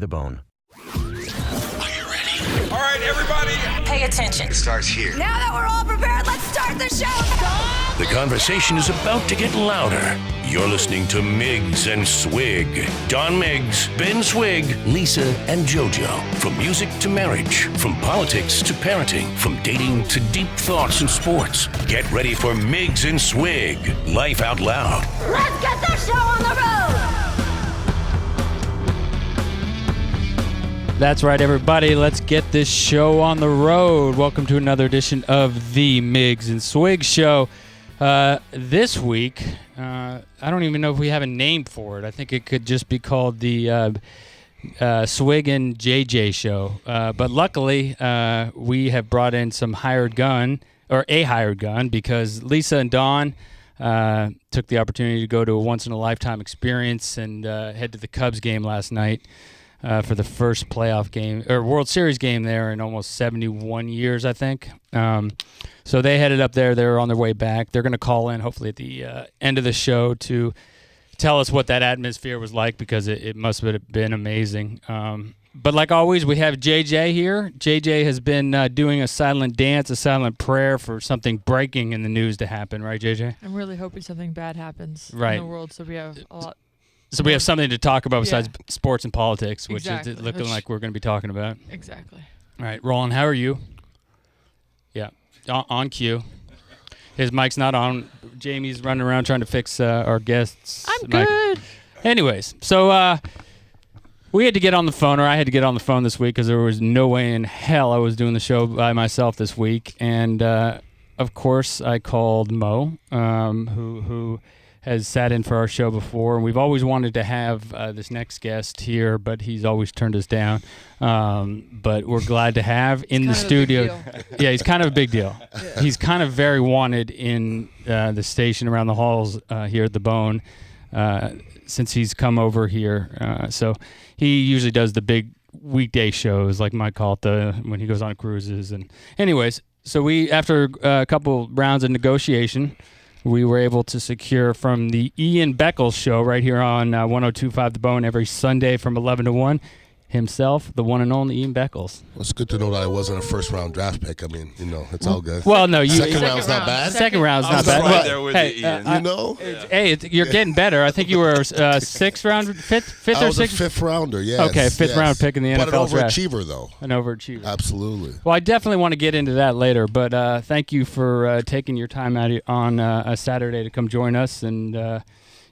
the bone. Are you ready? All right, everybody. Pay attention. It starts here. Now that we're all prepared, let's start the show. The conversation is about to get louder. You're listening to Miggs and Swig. Don Miggs, Ben Swig, Lisa, and JoJo. From music to marriage, from politics to parenting, from dating to deep thoughts in sports. Get ready for Miggs and Swig. Life out loud. Let's get the show on the road. That's right, everybody. Let's get this show on the road. Welcome to another edition of the Miggs and Swig Show. This week, I don't even know if we have a name for it. I think it could just be called the Swig and JJ Show. But luckily, we have brought in some hired gun, because Lisa and Dawn took the opportunity to go to a once-in-a-lifetime experience and head to the Cubs game last night. For the first playoff game or World Series game there in almost 71 years, I think. So they headed up there. They're on their way back. They're going to call in hopefully at the end of the show to tell us what that atmosphere was like, because it must have been amazing. But like always, we have JJ here. JJ has been doing a silent dance, a silent prayer for something breaking in the news to happen. Right, JJ? I'm really hoping something bad happens in the world, so we have a lot. So we have something to talk about besides sports and politics, which exactly. is looking like we're going to be talking about. Exactly. All right, Roland, how are you? Yeah, on cue. His mic's not on. Jamie's running around trying to fix our guests' I'm mic. good. Anyways, so we had to get on the phone, or I had to get on the phone this week, because there was no way in hell I was doing the show by myself this week. And, of course, I called Mo, who has sat in for our show before, and we've always wanted to have this next guest here, but he's always turned us down. But we're glad to have in the studio. Yeah, he's kind of a big deal. Yeah. He's kind of very wanted in the station, around the halls here at the Bone, since he's come over here. So he usually does the big weekday shows, like Mike Calta, when he goes on cruises. And anyways, so we, after a couple rounds of negotiation, we were able to secure from the Ian Beckles show right here on 102.5 The Bone every Sunday from 11 to 1, himself, the one and only Ian Beckles. Well, it's good to know that I wasn't a first-round draft pick. I mean, it's all good. Well, no. Second round's not bad? Second round's not bad. Right there with you, Ian. You're getting better. I think you were sixth round, fifth or sixth? I was a fifth-rounder, yes. Okay, fifth-round pick in the NFL draft. But an overachiever, though. An overachiever. Absolutely. Well, I definitely want to get into that later, but thank you for taking your time out on a Saturday to come join us. And,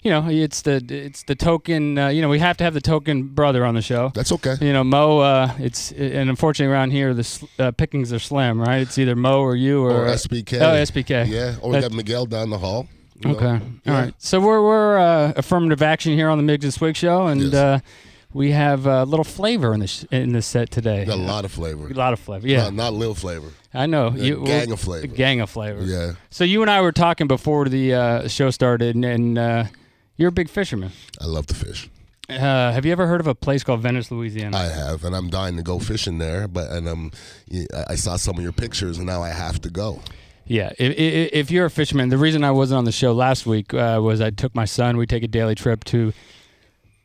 it's the token, we have to have the token brother on the show. That's okay. Mo, and unfortunately around here, the pickings are slim, right? It's either Mo or you or SBK. Oh, SBK. Yeah, or we got Miguel down the hall. Okay. All right. So we're affirmative action here on the Miggs and Swig Show, and we have a little flavor in this set today. We got a lot of flavor. A lot of flavor, yeah. Not little flavor. I know. Gang of flavor. Gang of flavor. Yeah. So you and I were talking before the show started, and you're a big fisherman. I love to fish. Have you ever heard of a place called Venice, Louisiana? I have, and I'm dying to go fishing there. I saw some of your pictures, and now I have to go. Yeah, if you're a fisherman, the reason I wasn't on the show last week was I took my son. We take a daily trip to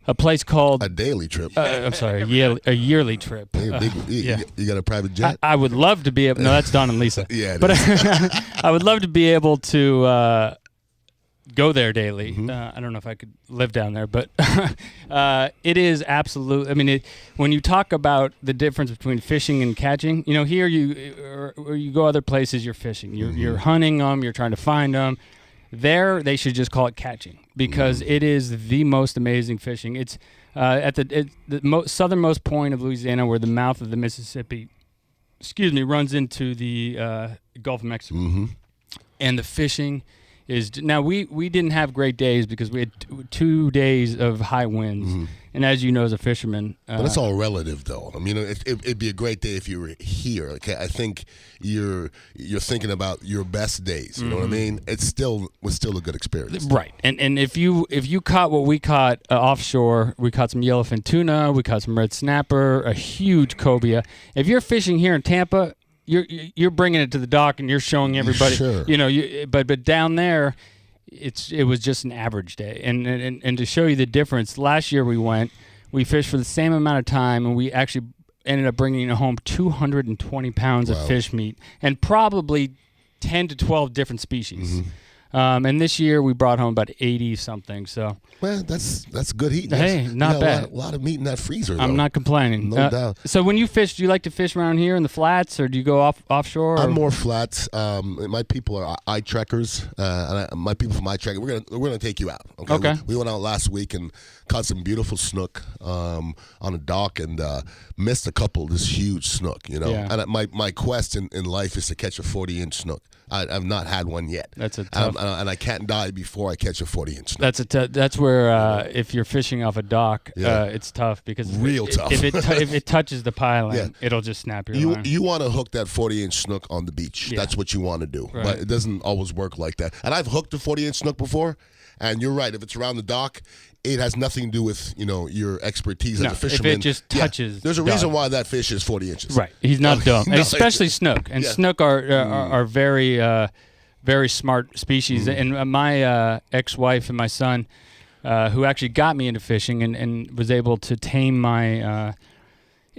a place called... A daily trip? I'm sorry, a yearly trip. You got a private jet? I would love to be able... No, that's Don and Lisa. Yeah, but I would love to be able to... go there daily. Mm-hmm. I don't know if I could live down there, but it is absolute. I mean, when you talk about the difference between fishing and catching, here or you go other places, you're fishing. You're hunting them. You're trying to find them. There, they should just call it catching, because it is the most amazing fishing. It's at the southernmost point of Louisiana, where the mouth of the Mississippi, runs into the Gulf of Mexico, and the fishing is now we didn't have great days because we had 2 days of high winds, and as you know, as a fisherman, but it's all relative, though. I mean, it'd be a great day if you were here. Okay, I think you're thinking about your best days. You know what I mean? It was still a good experience, right? And if you caught what we caught offshore, we caught some yellowfin tuna, we caught some red snapper, a huge cobia. If you're fishing here in Tampa, you're bringing it to the dock and you're showing everybody. Sure. But down there, it was just an average day. And to show you the difference, last year we went We fished for the same amount of time, and we actually ended up bringing home 220 pounds of fish meat and probably 10 to 12 different species. And this year we brought home about 80 something. So well, that's good eating. Hey, not bad. A lot of meat in that freezer. Though. I'm not complaining. No doubt. So when you fish, do you like to fish around here in the flats, or do you go offshore? I'm more flats. My people are eye trekkers. My people from eye trekker. We're gonna take you out. Okay. We went out last week and caught some beautiful snook on a dock and missed a couple. This huge snook, you know. Yeah. And my quest in life is to catch a 40-inch snook. I've not had one yet. That's a tough. And I can't die before I catch a 40-inch snook. That's where if you're fishing off a dock, it's tough because tough. If it touches the piling, it'll just snap your line. You want to hook that 40-inch snook on the beach. Yeah. That's what you want to do. Right. But it doesn't always work like that. And I've hooked a 40-inch snook before, and you're right. If it's around the dock, it has nothing to do with your expertise as a fisherman. If it just touches, there's a reason why that fish is 40 inches. Right, he's not dumb, No, especially snook. And snook are very very smart species. And my ex-wife and my son, who actually got me into fishing and was able to tame my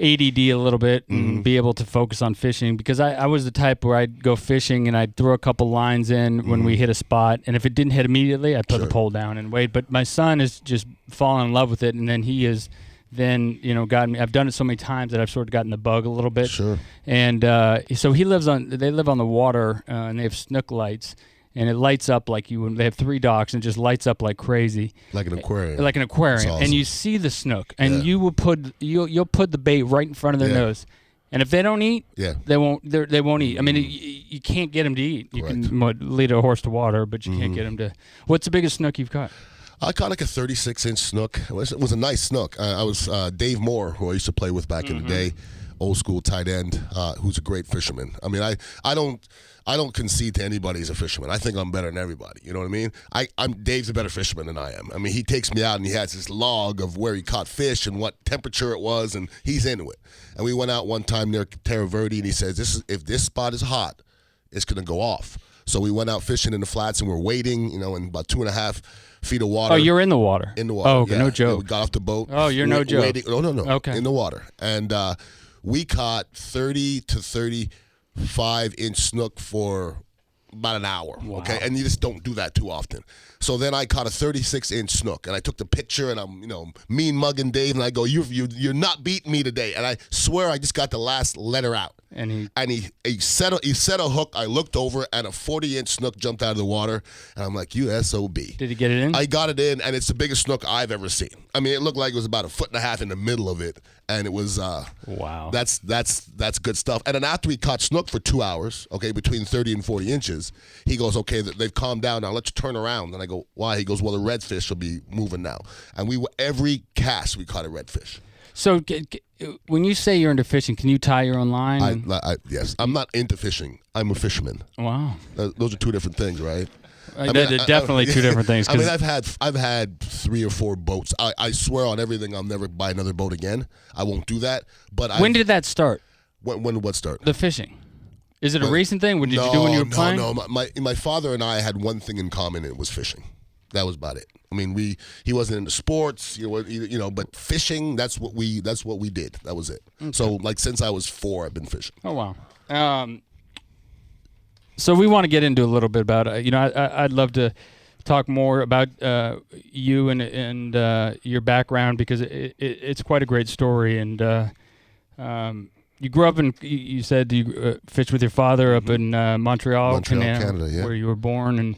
ADD a little bit and be able to focus on fishing, because I was the type where I'd go fishing and I'd throw a couple lines in when we hit a spot, and if it didn't hit immediately, I'd put the pole down and wait. But my son has just fallen in love with it, and then he is gotten me. I've done it so many times that I've sort of gotten the bug a little bit. Sure. And so they live on the water, and they have snook lights. And it lights up like they have 3 docks, and it just lights up like crazy. Like an aquarium. Like an aquarium. Awesome. And you see the snook, and you'll put the bait right in front of their nose. And if they don't eat, they won't eat. I mean, you can't get them to eat. You can lead a horse to water, but you can't get them to. What's the biggest snook you've caught? I caught like a 36-inch snook. It was a nice snook. I was Dave Moore, who I used to play with back in the day, old school tight end, who's a great fisherman. I mean, I don't concede to anybody as a fisherman. I think I'm better than everybody. You know what I mean? Dave's a better fisherman than I am. I mean, he takes me out and he has this log of where he caught fish and what temperature it was, and he's into it. And we went out one time near Terra Verde, and he says, if this spot is hot, it's going to go off. So we went out fishing in the flats, and we're waiting, in about 2.5 feet of water. Oh, you're in the water? In the water. Oh, okay, no joke. And we got off the boat. Oh, you're no joke. Waiting. No. Okay. In the water. And we caught 30 to 35-inch snook for about an hour. Wow. Okay, and you just don't do that too often. So then I caught a 36-inch snook, and I took the picture, and I'm mean mugging Dave, and I go, you're not beating me today, and I swear I just got the last letter out. And he set a hook. I looked over, and a 40-inch snook jumped out of the water, and I'm like, you SOB. Did he get it in? I got it in, and it's the biggest snook I've ever seen. I mean, it looked like it was about 1.5 feet in the middle of it, and it was wow. That's good stuff. And then after we caught snook for 2 hours, okay, between 30 and 40 inches, he goes, okay, they've calmed down now. Let's turn around. And I go, why? He goes, well, the redfish will be moving now. And every cast we caught a redfish. So when you say you're into fishing, can you tie your own line? Yes. I'm not into fishing. I'm a fisherman. Wow. Those are two different things, right? They're definitely two different things. I mean, I've had 3 or 4 boats. I swear on everything I'll never buy another boat again. I won't do that. But when did that start? When did what start? The fishing. Is it a recent thing? What did you do when you were playing? No. My father and I had one thing in common, and it was fishing. That was about it. I mean, he wasn't into sports, but fishing, that's what we did. That was it. Okay. So, like, since I was 4, I've been fishing. Oh, wow. So we want to get into a little bit about, I'd love to talk more about you and your background, because it's quite a great story. And you grew up you said you fished with your father up in Montreal, Canada, yeah. Where you were born. And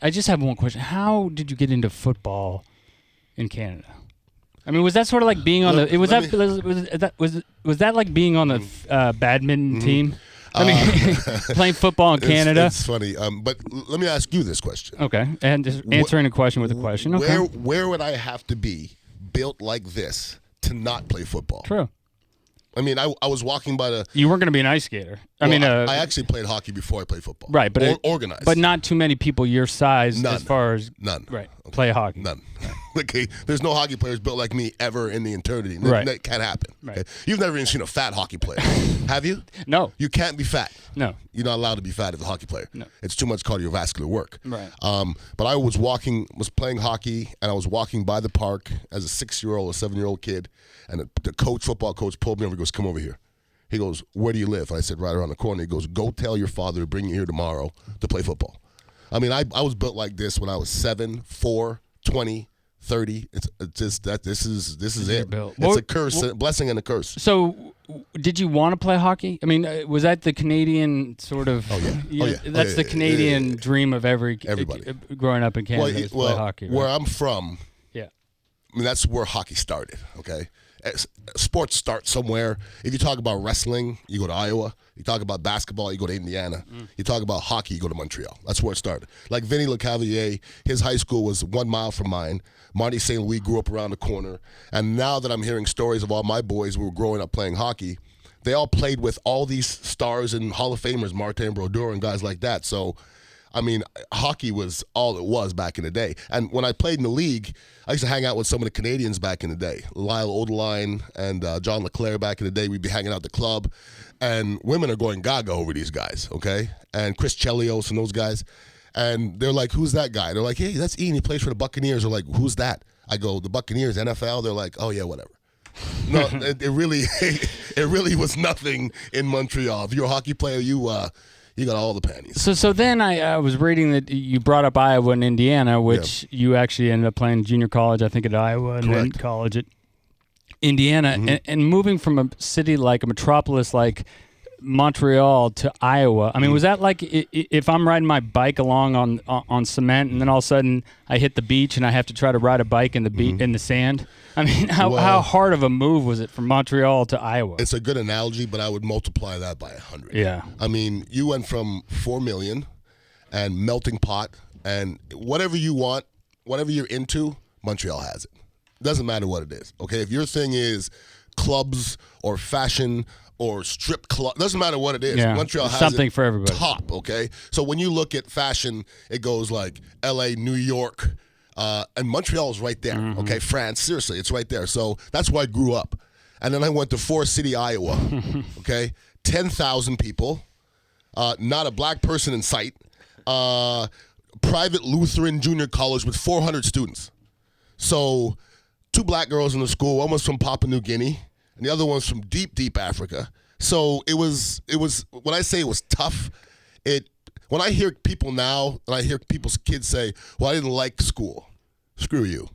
I just have one question. How did you get into football in Canada? I mean, was that sort of like being on was that like being on the badminton team? I mean, playing football in Canada. It's funny. But let me ask you this question. Okay, and just answering a question with a question. Okay. Where would I have to be built like this to not play football? True. I mean, I was walking by the... You weren't going to be an ice skater. I mean, I actually played hockey before I played football. Right, but organized. But not too many people your size None. as far as None. Right, play hockey. None. Okay, there's no hockey players built like me ever in the eternity. Right. That can't happen. Right. Okay? You've never even seen a fat hockey player, have you? No. You can't be fat. No. You're not allowed to be fat as a hockey player. No. It's too much cardiovascular work. Right. But I was playing hockey, and I was walking by the park as a 6-year-old or 7-year-old kid, and the football coach pulled me over. He goes, "Come over here." He goes, "Where do you live?" And I said, "Right around the corner." He goes, "Go tell your father to bring you here tomorrow to play football." I mean, I was built like this when I was 7, 4, 20, 30. It's just that this is it. built. It's a curse, a blessing and a curse. So, did you want to play hockey? I mean, was that the Canadian sort of? Oh yeah. That's the Canadian dream of everybody growing up in Canada. is to play hockey. Right? Where I'm from, yeah. I mean, that's where hockey started, okay? Sports start somewhere. If you talk about wrestling, you go to Iowa. You talk about basketball, you go to Indiana. You talk about hockey, you go to Montreal. That's where it started. Like Vinny LeCavalier, his high school was 1 mile from mine. Marty St. Louis grew up around the corner. And now that I'm hearing stories of all my boys who were growing up playing hockey, they all played with all these stars and Hall of Famers, Martin Brodeur and guys like that. So, I mean, hockey was all it was back in the day. And when I played in the league, I used to hang out with some of the Canadians back in the day. Lyle Odeline and John LeClaire back in the day. We'd be hanging out at the club. And women are going gaga over these guys, okay? And Chris Chelios and those guys. And they're like, "Who's that guy?" They're like, "Hey, that's Ian. He plays for the Buccaneers." They're like, "Who's that?" I go, "The Buccaneers, NFL." They're like, "Oh, yeah, whatever." No, it really was nothing in Montreal. If you're a hockey player, you got all the panties. So then I was reading that you brought up Iowa and Indiana, which you actually ended up playing junior college, I think, at Iowa, and then college at Indiana. And moving from a city like a metropolis like Montreal to Iowa, I mean, was that like if I'm riding my bike along on cement and then all of a sudden I hit the beach and I have to try to ride a bike in the sand? I mean, how hard of a move was it from Montreal to Iowa? It's a good analogy, but I would multiply that by 100. Yeah. I mean, you went from 4 million and melting pot and whatever you want, whatever you're into, Montreal has it. Doesn't matter what it is, okay? If your thing is clubs or fashion or strip club, doesn't matter what it is. Yeah. Montreal has something it for everybody. top, okay? So when you look at fashion, it goes like L.A., New York, and Montreal is right there, okay? France, seriously, it's right there. So that's where I grew up. And then I went to Forest City, Iowa, okay? 10,000 people, not a black person in sight, private Lutheran junior college with 400 students. So 2 black girls in the school, one was from Papua New Guinea, and the other one's from deep, deep Africa. So it was. When I say it was tough, when I hear people now, and I hear people's kids say, "Well, I didn't like school." Screw you.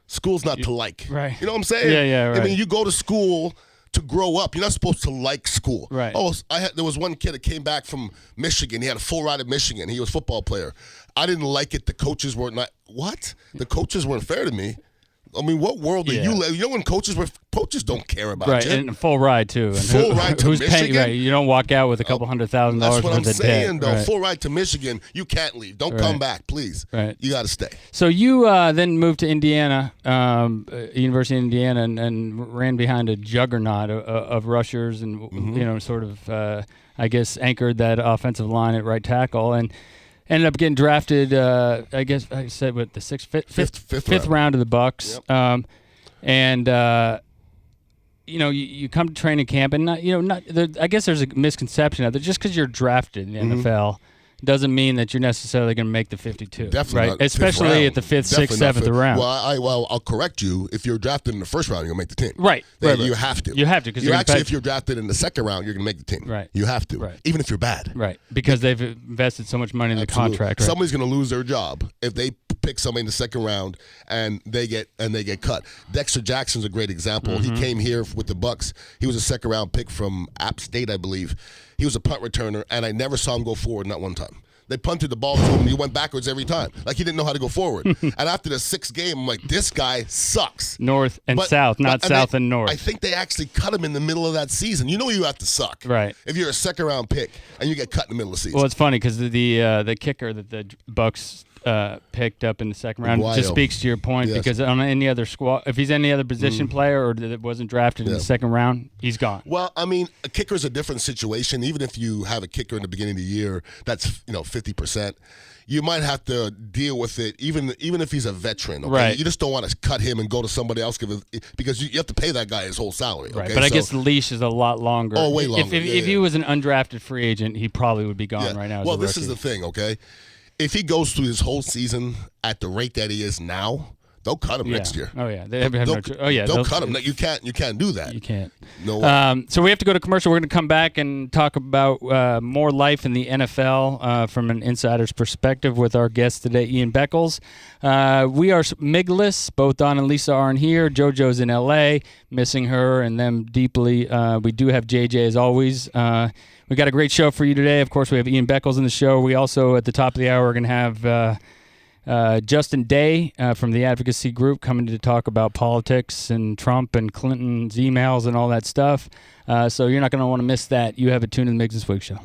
School's not to like. Right. You know what I'm saying? Yeah, right. I mean, you go to school to grow up. You're not supposed to like school. Right. Oh, there was one kid that came back from Michigan. He had a full ride at Michigan. He was a football player. I didn't like it. The coaches weren't what? The coaches weren't fair to me. I mean, what world are you live? You know when coaches don't care about right, you. And a full ride too. And full ride to who's Michigan. Paying, right, you don't walk out with a couple $100,000 That's what I'm worth of saying, debt. though. Right. Full ride to Michigan. You can't leave. Don't come back, please. Right. You got to stay. So you then moved to Indiana, University of Indiana, and ran behind a juggernaut of rushers, and sort of, I guess, anchored that offensive line at right tackle, and ended up getting drafted. I guess I said with the fifth round of the Bucks. Yep. You come to training camp, and I guess there's a misconception out there. Just because you're drafted in the NFL doesn't mean that you're necessarily going to make the 52. Definitely right? not. Especially at the 5th, 6th, 7th round. Well, I'll correct you. If you're drafted in the first round, you're going to make the team. Right. You have to. You have to. Because if you're drafted in the second round, you're going to make the team. Right. You have to. Right. Even if you're bad. Right. Because they've invested so much money in the contract. Right? Somebody's going to lose their job if they pick somebody in the second round and they get cut. Dexter Jackson's a great example. He came here with the Bucks. He was a second round pick from App State, I believe. He was a punt returner, and I never saw him go forward, not one time. They punted the ball to him, and he went backwards every time. Like he didn't know how to go forward. And after the 6th game, I'm like, this guy sucks. North and south, not south and north. I think they actually cut him in the middle of that season. You know you have to suck. Right. If you're a second-round pick and you get cut in the middle of the season. Well, it's funny because the kicker that the Bucks picked up in the second round. Aguayo. Just speaks to your point, Yes. because on any other squad, if he's any other position player or that wasn't drafted in the second round, he's gone. Well, I mean, a kicker is a different situation. Even if you have a kicker in the beginning of the year, that's 50%. You might have to deal with it, even if he's a veteran. Okay? Right. You just don't want to cut him and go to somebody else because you have to pay that guy his whole salary. Okay? Right, but I guess the leash is a lot longer. Oh, way longer. If he was an undrafted free agent, he probably would be gone right now. Well, this is the thing, okay? If he goes through his whole season at the rate that he is now, they'll cut him next year. Oh yeah, they'll cut him. You can't do that. You can't. No. So we have to go to commercial. We're going to come back and talk about more life in the NFL from an insider's perspective with our guest today, Ian Beckles. We are Migless. Both Don and Lisa aren't here. JoJo's in L.A., missing her and them deeply. We do have JJ as always. We got a great show for you today. Of course, we have Ian Beckles in the show. We also, at the top of the hour, are going to have Justin Day from the Advocacy Group coming to talk about politics and Trump and Clinton's emails and all that stuff. So you're not going to want to miss that. You have it tuned in the Miggs and Swig Show.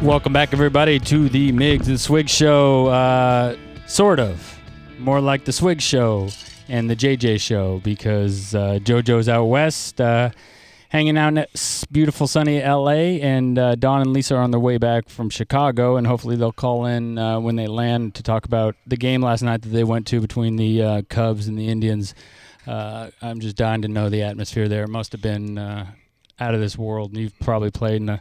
Welcome back, everybody, to the Miggs and Swig Show. Sort of. More like the Swig Show and the JJ Show, because JoJo's out west hanging out in beautiful sunny L.A., and Don and Lisa are on their way back from Chicago, and hopefully they'll call in when they land to talk about the game last night that they went to between the Cubs and the Indians. I'm just dying to know the atmosphere there. It must have been out of this world, and you've probably played in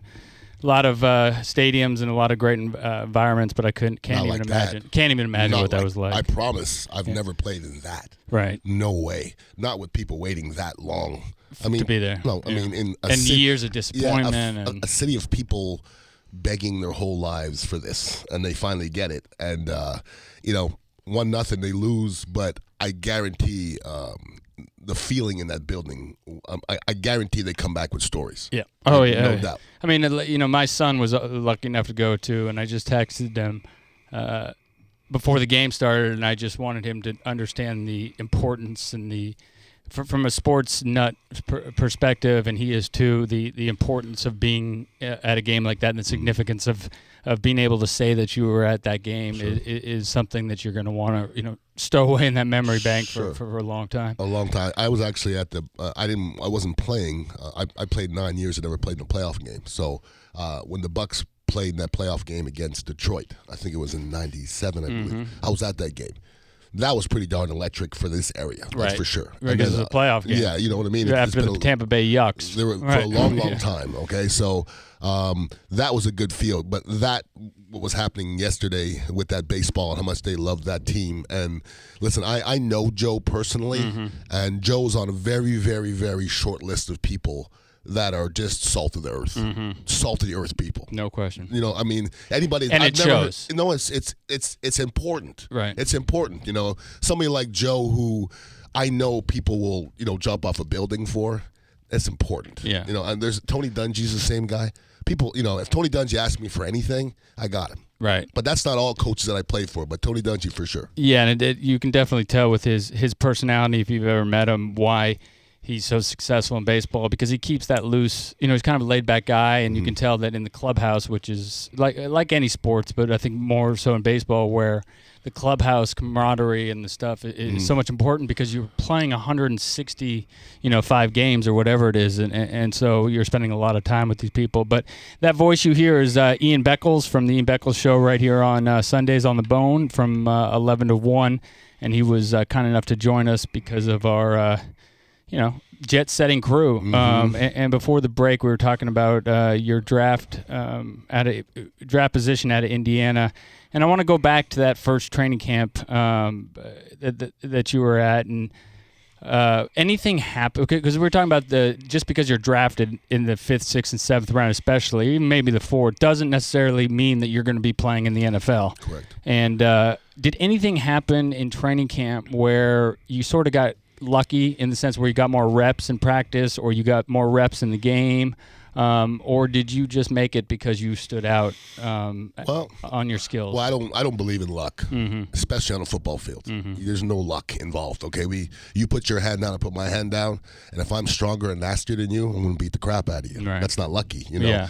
a lot of stadiums and a lot of great environments, but I can't even imagine what that was like. I promise I've never played in that. Right. No way. Not with people waiting that long. I mean, to be there. No, I mean, in a and city, years of disappointment. and a city of people begging their whole lives for this, and they finally get it. And, 1-0, they lose, but I guarantee the feeling in that building, I guarantee they come back with stories. Yeah. No doubt. I mean, my son was lucky enough to go too, and I just texted them before the game started, and I just wanted him to understand the importance and from a sports nut perspective, and he is too, the importance of being at a game like that, and the significance of being able to say that you were at that game is something that you're going to want to stow away in that memory bank for a long time. A long time. I was actually at the. I wasn't playing. I played 9 years and never played in a playoff game. So when the Bucks played in that playoff game against Detroit, I think it was in '97. I believe I was at that game. That was pretty darn electric for this area, that's for sure. Right, because it's a playoff game. Yeah, you know what I mean? After the Tampa Bay Yucks. They were for a long, long time, okay? So that was a good field. But what was happening yesterday with that baseball and how much they loved that team. And listen, I know Joe personally, and Joe's on a very, very, very short list of people that are just salt of the earth, salt of the earth people. No question. I mean, anybody. And it shows. It's important. Right. It's important. Somebody like Joe, who I know people will, jump off a building for. It's important. Yeah. And there's Tony Dungy's the same guy. People, if Tony Dungy asked me for anything, I got him. Right. But that's not all coaches that I played for, but Tony Dungy for sure. Yeah, and you can definitely tell with his personality, if you've ever met him, why he's so successful in baseball, because he keeps that loose. He's kind of a laid-back guy, and you can tell that in the clubhouse, which is like any sports, but I think more so in baseball, where the clubhouse camaraderie and the stuff is so much important, because you're playing 160, 5 games or whatever it is, and so you're spending a lot of time with these people. But that voice you hear is Ian Beckles from the Ian Beckles Show right here on Sundays on the Bone from 11 to 1, and he was kind enough to join us because of our jet-setting crew. And before the break, we were talking about your draft draft position out of Indiana. And I want to go back to that first training camp that you were at. And, anything happen? Because we're talking about just because you're drafted in the 5th, 6th, and 7th round, especially, even maybe the 4th, doesn't necessarily mean that you're going to be playing in the NFL. Correct. And did anything happen in training camp where you sort of got lucky in the sense where you got more reps in practice, or you got more reps in the game? Or did you just make it because you stood out on your skills? Well, I don't believe in luck, especially on a football field. There's no luck involved. Okay, you put your hand down, I put my hand down, and if I'm stronger and nastier than you, I'm going to beat the crap out of you. Right. That's not lucky, you know. Yeah.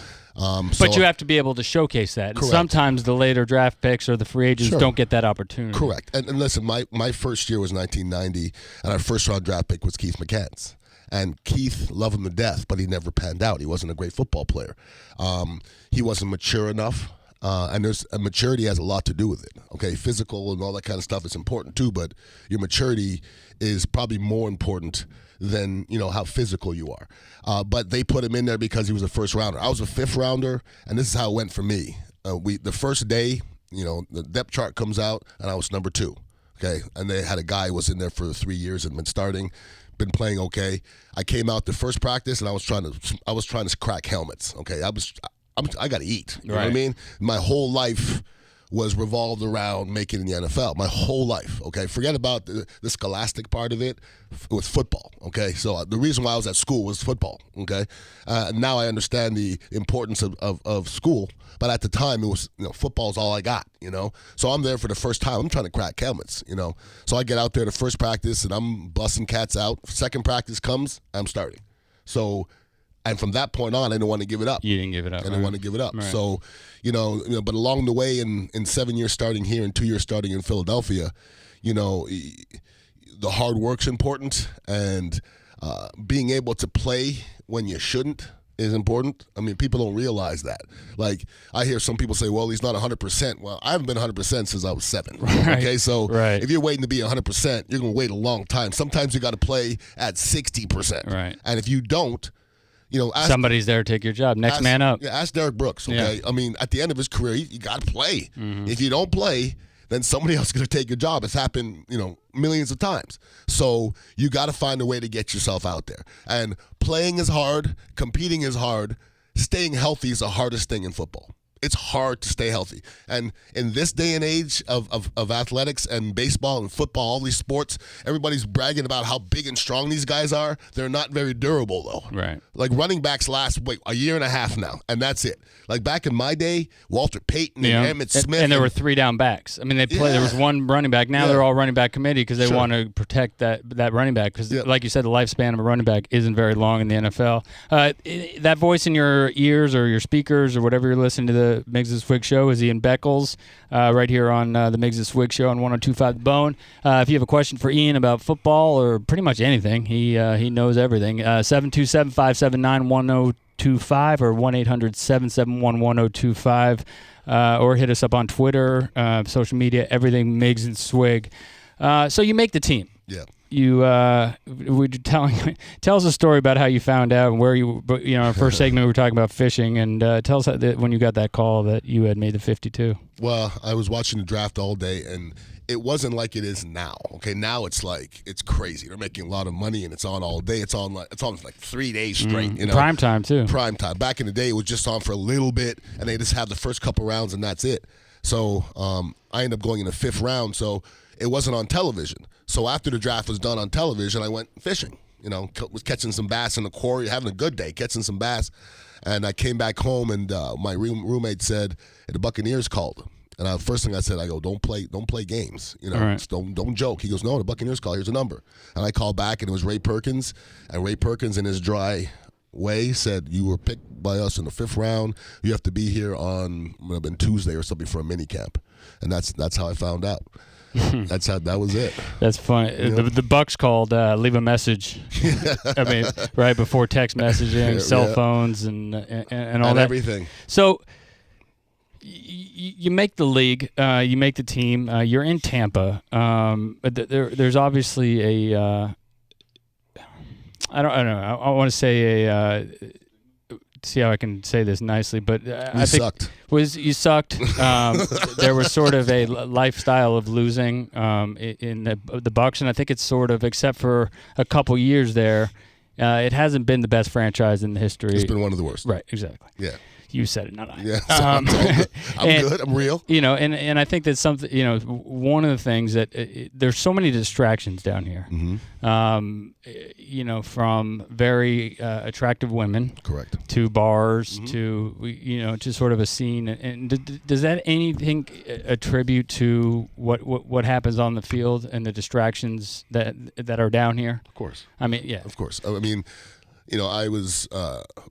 But you have to be able to showcase that. Correct. Sometimes the later draft picks or the free agents Sure. don't get that opportunity. Correct. And listen, my first year was 1990, and our first round draft pick was Keith McCants. And Keith loved him to death, but he never panned out. He wasn't a great football player. He wasn't mature enough. And maturity has a lot to do with it. Okay, physical and all that kind of stuff is important too, but your maturity is probably more important than how physical you are. But they put him in there because he was a first rounder. I was a 5th rounder, and this is how it went for me. The first day, the depth chart comes out, and I was number 2. Okay, and they had a guy who was in there for 3 years and been starting. Been playing okay. I came out the first practice and I was trying to crack helmets. Okay, I got to eat. You know what I mean? My whole life was revolved around making it in the NFL. My whole life. Okay, forget about the scholastic part of it. It was football. Okay, so the reason why I was at school was football. Okay, now I understand the importance of school, but at the time it was football's all I got. So I'm there for the first time. I'm trying to crack helmets. So I get out there the first practice and I'm busting cats out. Second practice comes, I'm starting. So. And from that point on, I didn't want to give it up. You didn't give it up. I didn't want to give it up. Right. So, but along the way, in 7 years starting here and 2 years starting in Philadelphia, the hard work's important, and being able to play when you shouldn't is important. I mean, people don't realize that. Like, I hear some people say, well, he's not 100%. Well, I haven't been 100% since I was 7. Right. Okay, so right. If you're waiting to be 100%, you're going to wait a long time. Sometimes you got to play at 60%. Right. And if you don't, somebody's there to take your job. Next man up. Yeah, ask Derek Brooks, okay? Yeah. I mean, at the end of his career, you got to play. If you don't play, then somebody else is going to take your job. It's happened, millions of times. So you got to find a way to get yourself out there. And playing is hard. Competing is hard. Staying healthy is the hardest thing in football. It's hard to stay healthy. And in this day and age of athletics and baseball and football, all these sports, everybody's bragging about how big and strong these guys are. They're not very durable, though. Right. Like running backs last, a year and a half now, and that's it. Like back in my day, Walter Payton and Emmitt Smith. And there were 3 down backs. I mean, there was one running back. Now they're all running back committee because they want to protect that running back. Because, like you said, the lifespan of a running back isn't very long in the NFL. That voice in your ears or your speakers or whatever you're listening to the Miggs and Swig show is Ian Beckles, right here on the Miggs and Swig show on 102.5 The Bone. If you have a question for Ian about football or pretty much anything, he knows everything. 727-579-1025 or 1-800-771-1025, or hit us up on Twitter, social media, everything Miggs and Swig. So you make the team. Yeah. You tell us a story about how you found out and where our first segment we were talking about fishing, and tell us when you got that call that you had made the 52. Well, I was watching the draft all day, and it wasn't like it is now. Okay, now it's crazy. They're making a lot of money, and it's on all day. It's on like 3 days straight. Prime time too. Prime time. Back in the day, it was just on for a little bit, and they just have the first couple rounds, and that's it. So I ended up going in the 5th round. So it wasn't on television. So after the draft was done on television, I went fishing. Was catching some bass in the quarry, having a good day, catching some bass. And I came back home, and my roommate said, the Buccaneers called. And the first thing I said, I go, don't play games. Right. Don't joke. He goes, no, the Buccaneers called. Here's a number. And I called back, and it was Ray Perkins. And Ray Perkins, in his dry way, said, you were picked by us in the 5th round. You have to be here on Tuesday or something for a mini camp. And that's how I found out. That was it. That's funny. The Bucks called, leave a message. I mean, right before text messaging, cell phones, and all and that. Everything. So you make the league, you make the team. You're in Tampa. There's obviously a I don't know. I want to say see how I can say this nicely, but I think sucked. You sucked. There was sort of a lifestyle of losing in the Bucs, and I think it's sort of, except for a couple years there, it hasn't been the best franchise in the history. It's been one of the worst. Right, exactly. Yeah. You said it, not I. Yeah, I'm good. I'm real. And I think that's something. One of the things that there's so many distractions down here. Mm-hmm. From very attractive women, correct, to bars, to to sort of a scene. And does that anything attribute to what happens on the field and the distractions that are down here? Of course. I mean, yeah. Of course. I mean. I was,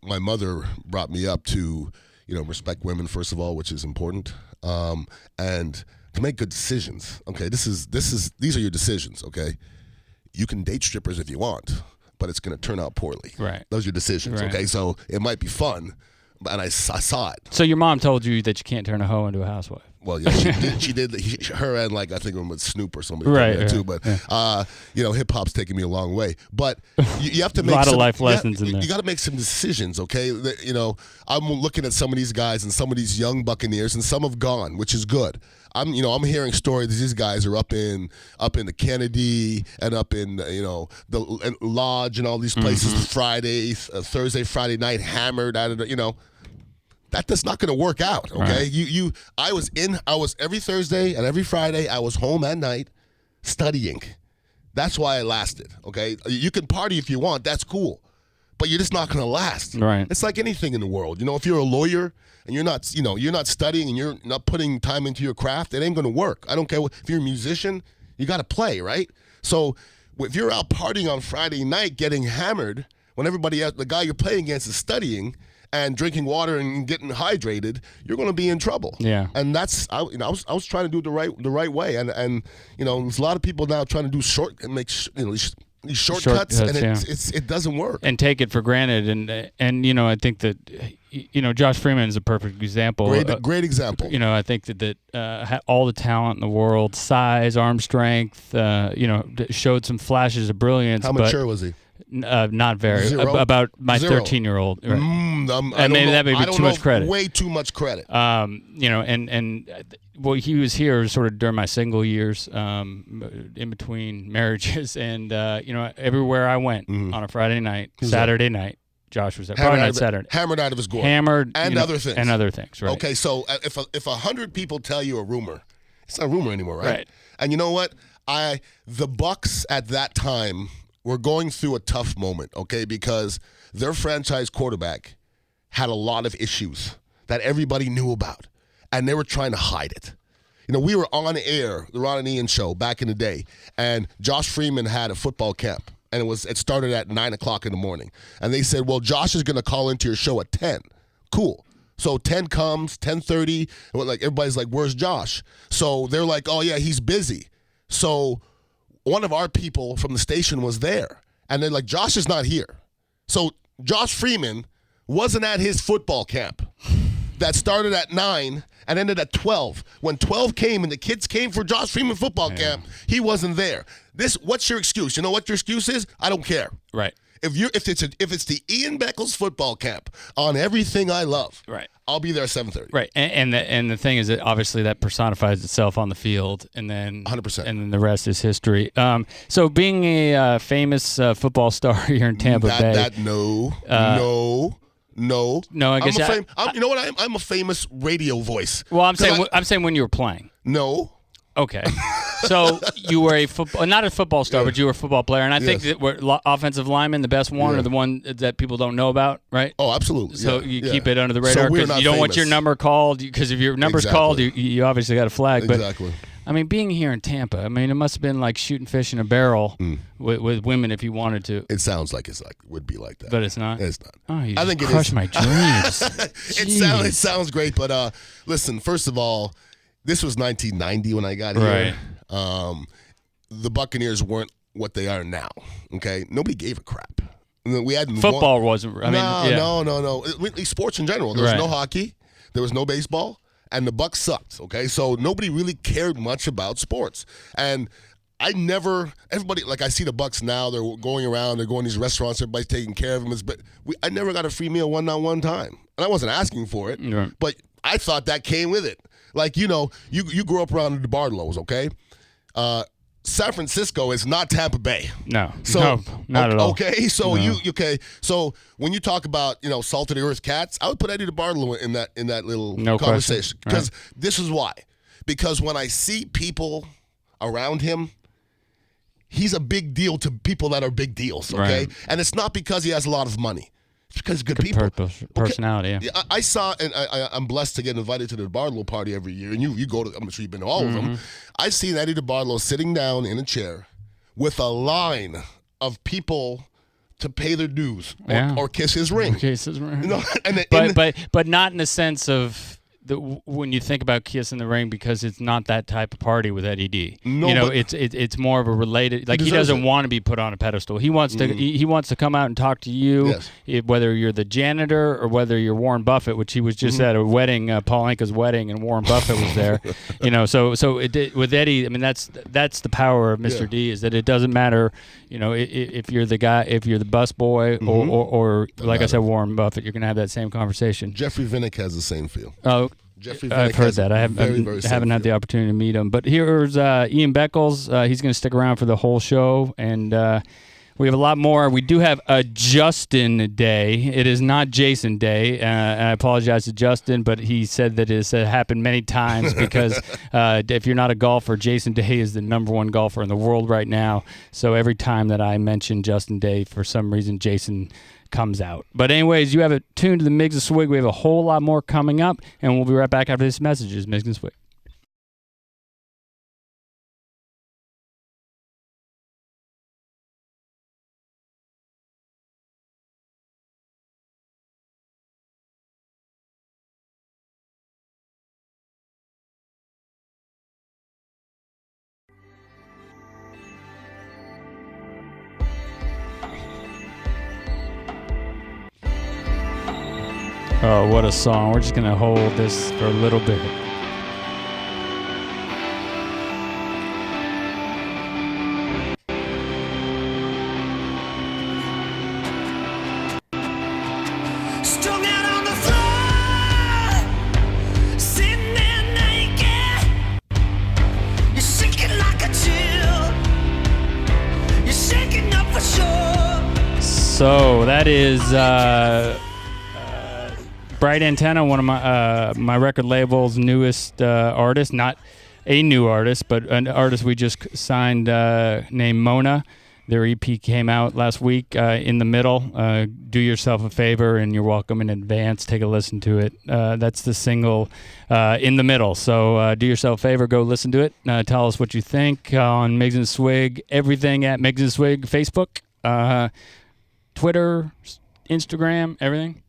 my mother brought me up to, respect women, first of all, which is important, and to make good decisions. Okay, these are your decisions, okay? You can date strippers if you want, but it's going to turn out poorly. Right. Those are your decisions, right. Okay? So it might be fun, and I saw it. So your mom told you that you can't turn a hoe into a housewife? Well, yeah, she did. Her and I think it was Snoop or somebody right, too. But hip hop's taking me a long way. But you have to make a lot of life lessons in there. You got to make some decisions, okay? I'm looking at some of these guys and some of these young Buccaneers, and some have gone, which is good. I'm hearing stories that these guys are up in the Kennedy and up in the Lodge and all these places. Mm-hmm. Thursday, Friday night, hammered out of that's not going to work out, okay? Right. I was every Thursday and every Friday, I was home at night studying. That's why I lasted, okay? You can party if you want, that's cool, but you're just not going to last. Right. It's like anything in the world. If you're a lawyer and you're not studying and you're not putting time into your craft, it ain't going to work. I don't care if you're a musician, you got to play, right? So if you're out partying on Friday night getting hammered when everybody else, the guy you're playing against is studying and drinking water and getting hydrated, you're going to be in trouble. Yeah. And that's I was trying to do it the right way, and there's a lot of people now trying to do these shortcuts, and it doesn't work. And take it for granted, and I think that Josh Freeman is a perfect example. Great example. I think that all the talent in the world, size, arm strength, showed some flashes of brilliance. How mature was he? Not very. Zero? About my Zero. 13-year-old. Right. And maybe that may be too much credit. Way too much credit. He was here sort of during my single years, in between marriages, and everywhere I went on a Friday night, Saturday night, Josh was there. Probably not Saturday. Hammered out of his gourd. Hammered and other things. And other things. Right. Okay, so if 100 people tell you a rumor, it's not a rumor anymore, right? Right. And you know what? The Bucs at that time were going through a tough moment, okay, because their franchise quarterback had a lot of issues that everybody knew about, and they were trying to hide it. We were on air, the Ron and Ian show back in the day, and Josh Freeman had a football camp, and it started at 9 o'clock in the morning. And they said, well, Josh is going to call into your show at 10. Cool. So 10 comes, 10:30, everybody's like, where's Josh? So they're like, oh, yeah, he's busy. So one of our people from the station was there, and they're like, Josh is not here. So Josh Freeman wasn't at his football camp that started at 9 and ended at 12. When 12 came and the kids came for Josh Freeman football camp, he wasn't there. What's your excuse? You know what your excuse is? I don't care. Right. If it's the Ian Beckles football camp on everything I love, right, I'll be there at 7:30. Right, and the thing is that obviously that personifies itself on the field, and then 100%, and then the rest is history. So being a famous football star here in Tampa Bay, no. I guess you know what? I'm a famous radio voice. Well, I'm saying when you were playing. No. Okay. So you were not a football star, but you were a football player, and I think that we're offensive linemen, the best one, or the one that people don't know about, right? Oh, absolutely. So you keep it under the radar because you don't want your number called, because if your number's called, you obviously got a flag. Exactly. But I mean, being here in Tampa, I mean, it must have been like shooting fish in a barrel with women if you wanted to. It sounds like would be like that, but it's not. It's not. Oh, you I think crushed my dreams. It sounds great, but listen. First of all, this was 1990 when I got here. Right. The Buccaneers weren't what they are now. Okay, nobody gave a crap. We had football wasn't. No. Sports in general. There was no hockey. There was no baseball. And the Bucs sucked, okay? So nobody really cared much about sports. And I never, everybody, like I see the Bucks now, they're going around, they're going to these restaurants, everybody's taking care of them. But I never got a free meal one time. And I wasn't asking for it, right. but I thought that came with it. Like, you grew up around the DeBartolos, okay? San Francisco is not Tampa Bay. No, not at all. Okay, so so when you talk about salt of the earth cats, I would put Eddie DeBartolo in that little conversation because this is why. Because when I see people around him, he's a big deal to people that are big deals. Okay, right. And it's not because he has a lot of money. It's because good people. Personality. Yeah, I saw, and I'm blessed to get invited to the DeBartolo party every year. And you go to, I'm sure you've been to all of them. I've seen Eddie DeBartolo sitting down in a chair with a line of people to pay their dues or kiss his ring. Kiss his ring. And but not in the sense of when you think about Kiss in the Ring, because it's not that type of party with Eddie D. No, it's more of a related. Like, he doesn't want to be put on a pedestal. He wants to he wants to come out and talk to you, whether you're the janitor or whether you're Warren Buffett, which he was just at a wedding, Paul Anka's wedding, and Warren Buffett was there. So with Eddie, I mean, that's the power of Mr. D, is that it doesn't matter, if you're the guy, if you're the bus boy, or like I said, Warren Buffett, you're gonna have that same conversation. Jeffrey Vinnick has the same feel. Oh. I've heard that. I haven't had the opportunity to meet him. But here's Ian Beckles. He's going to stick around for the whole show, and we have a lot more. We do have a Justin Day. It is not Jason Day, and I apologize to Justin, but he said that it's happened many times because if you're not a golfer, Jason Day is the #1 golfer in the world right now. So every time that I mention Justin Day, for some reason, Jason comes out. But anyways, you have it tuned to the Miggs and Swig. We have a whole lot more coming up, and we'll be right back after this message. Miggs and Swig. Oh, what a song. We're just going to hold this for a little bit. Strung out on the floor, sitting there naked. You're shaking like a chill. You're shaking up for sure. So that is Bright Antenna, one of my record label's newest artists. Not a new artist, but an artist we just signed named Mona. Their EP came out last week, In the Middle. Do yourself a favor, and you're welcome in advance. Take a listen to it. That's the single, In the Middle. So do yourself a favor, go listen to it. Tell us what you think on Miggs and Swig. Everything at Miggs and Swig, Facebook, Twitter, Instagram, everything.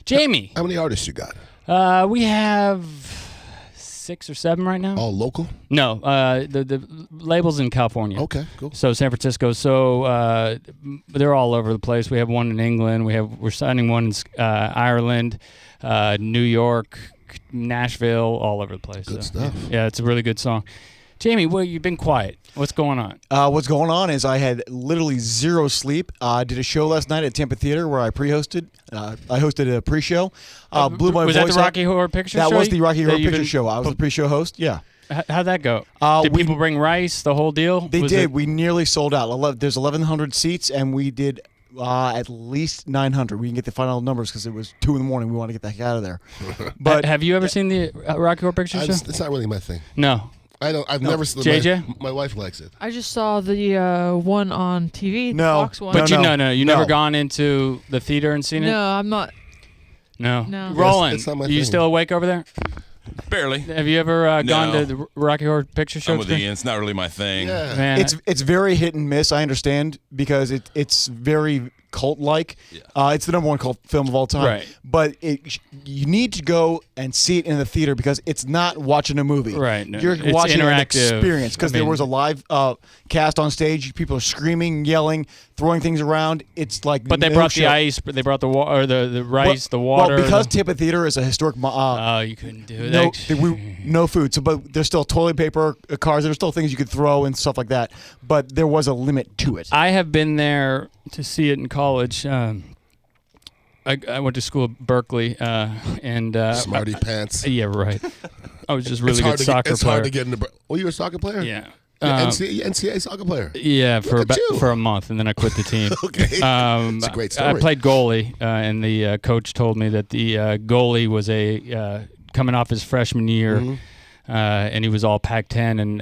Jamie. How many artists you got? We have 6 or 7 right now. All local? No, the label's in California. Okay, cool. So San Francisco. So they're all over the place. We have one in England. We're signing one in Ireland, New York, Nashville, all over the place. Good stuff. Yeah, it's a really good song. Jamie, well, you've been quiet. What's going on? What's going on is I had literally zero sleep. I did a show last night at Tampa Theater where I pre-hosted. I hosted a pre-show. Blew my was voice that the out. Rocky Horror Picture Show? That was the Rocky Horror Picture Show. I was the pre-show host. Yeah. How'd that go? Did people bring rice, the whole deal? They did. We nearly sold out. There's 1,100 seats, and we did at least 900. We can get the final numbers because it was 2 a.m. We want to get the heck out of there. But have you ever seen the Rocky Horror Picture Show? It's not really my thing. No. I've never seen JJ? My wife likes it. I just saw the one on TV, the Fox one. But you never gone into the theater and seen it? No, I'm not. No. No. Roland, it's not my are you thing. still awake over there? Barely. Have you ever gone to the Rocky Horror Picture Show? I'm with Ian. It's not really my thing. Yeah. Man, it's very hit and miss. I understand because it's very cult-like. Yeah. It's the #1 cult film of all time. Right. But you need to go and see it in the theater because it's not watching a movie. Right. No, You're it's watching an interactive. experience because there was a live cast on stage. People are screaming, yelling, throwing things around. It's like, but they brought the ice, they brought the water, the rice, the water. Well, because Tampa Theater is a historic. You couldn't do that. No food. So, but there's still toilet paper, cars. There's still things you could throw and stuff like that. But there was a limit to it. I have been there to see it in college. I went to school at Berkeley, and Smarty pants. Yeah, right. I was just really good soccer player. It's hard to get into. Oh, you were a soccer player? Yeah. NCAA soccer player. Yeah, for a month, and then I quit the team. Okay. It's a great story. I played goalie, and the coach told me that the goalie was coming off his freshman year. Mm-hmm. And he was all Pac-10, and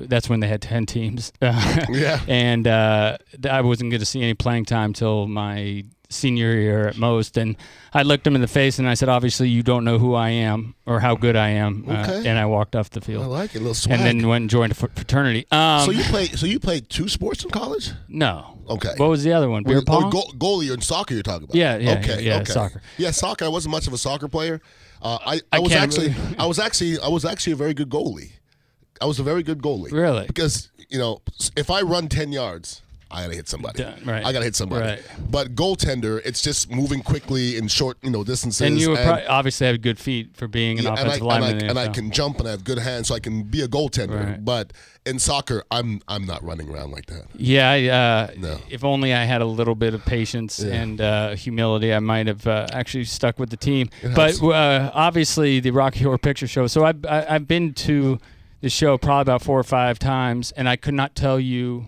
that's when they had 10 teams. Yeah. And I wasn't going to see any playing time till my senior year at most. And I looked him in the face, and I said, obviously, you don't know who I am or how good I am. Okay. And I walked off the field. I like it, a little swag. And then went and joined a fraternity. So you played 2 sports in college? No. Okay. What was the other one? Beer pong? Goalie and soccer you're talking about? Yeah, Okay. soccer. Yeah, soccer. I wasn't much of a soccer player. I was actually a very good goalie. I was a very good goalie. Really? Because, if I run 10 yards, I got to hit somebody. Right. I got to hit somebody. Right. But goaltender, it's just moving quickly in short, distances. And you obviously have good feet for being an offensive lineman. And I can jump and I have good hands, so I can be a goaltender. Right. But in soccer, I'm not running around like that. Yeah, No. If only I had a little bit of patience and humility, I might have actually stuck with the team. But obviously, the Rocky Horror Picture Show. So I've been to the show probably about 4 or 5 times, and I could not tell you.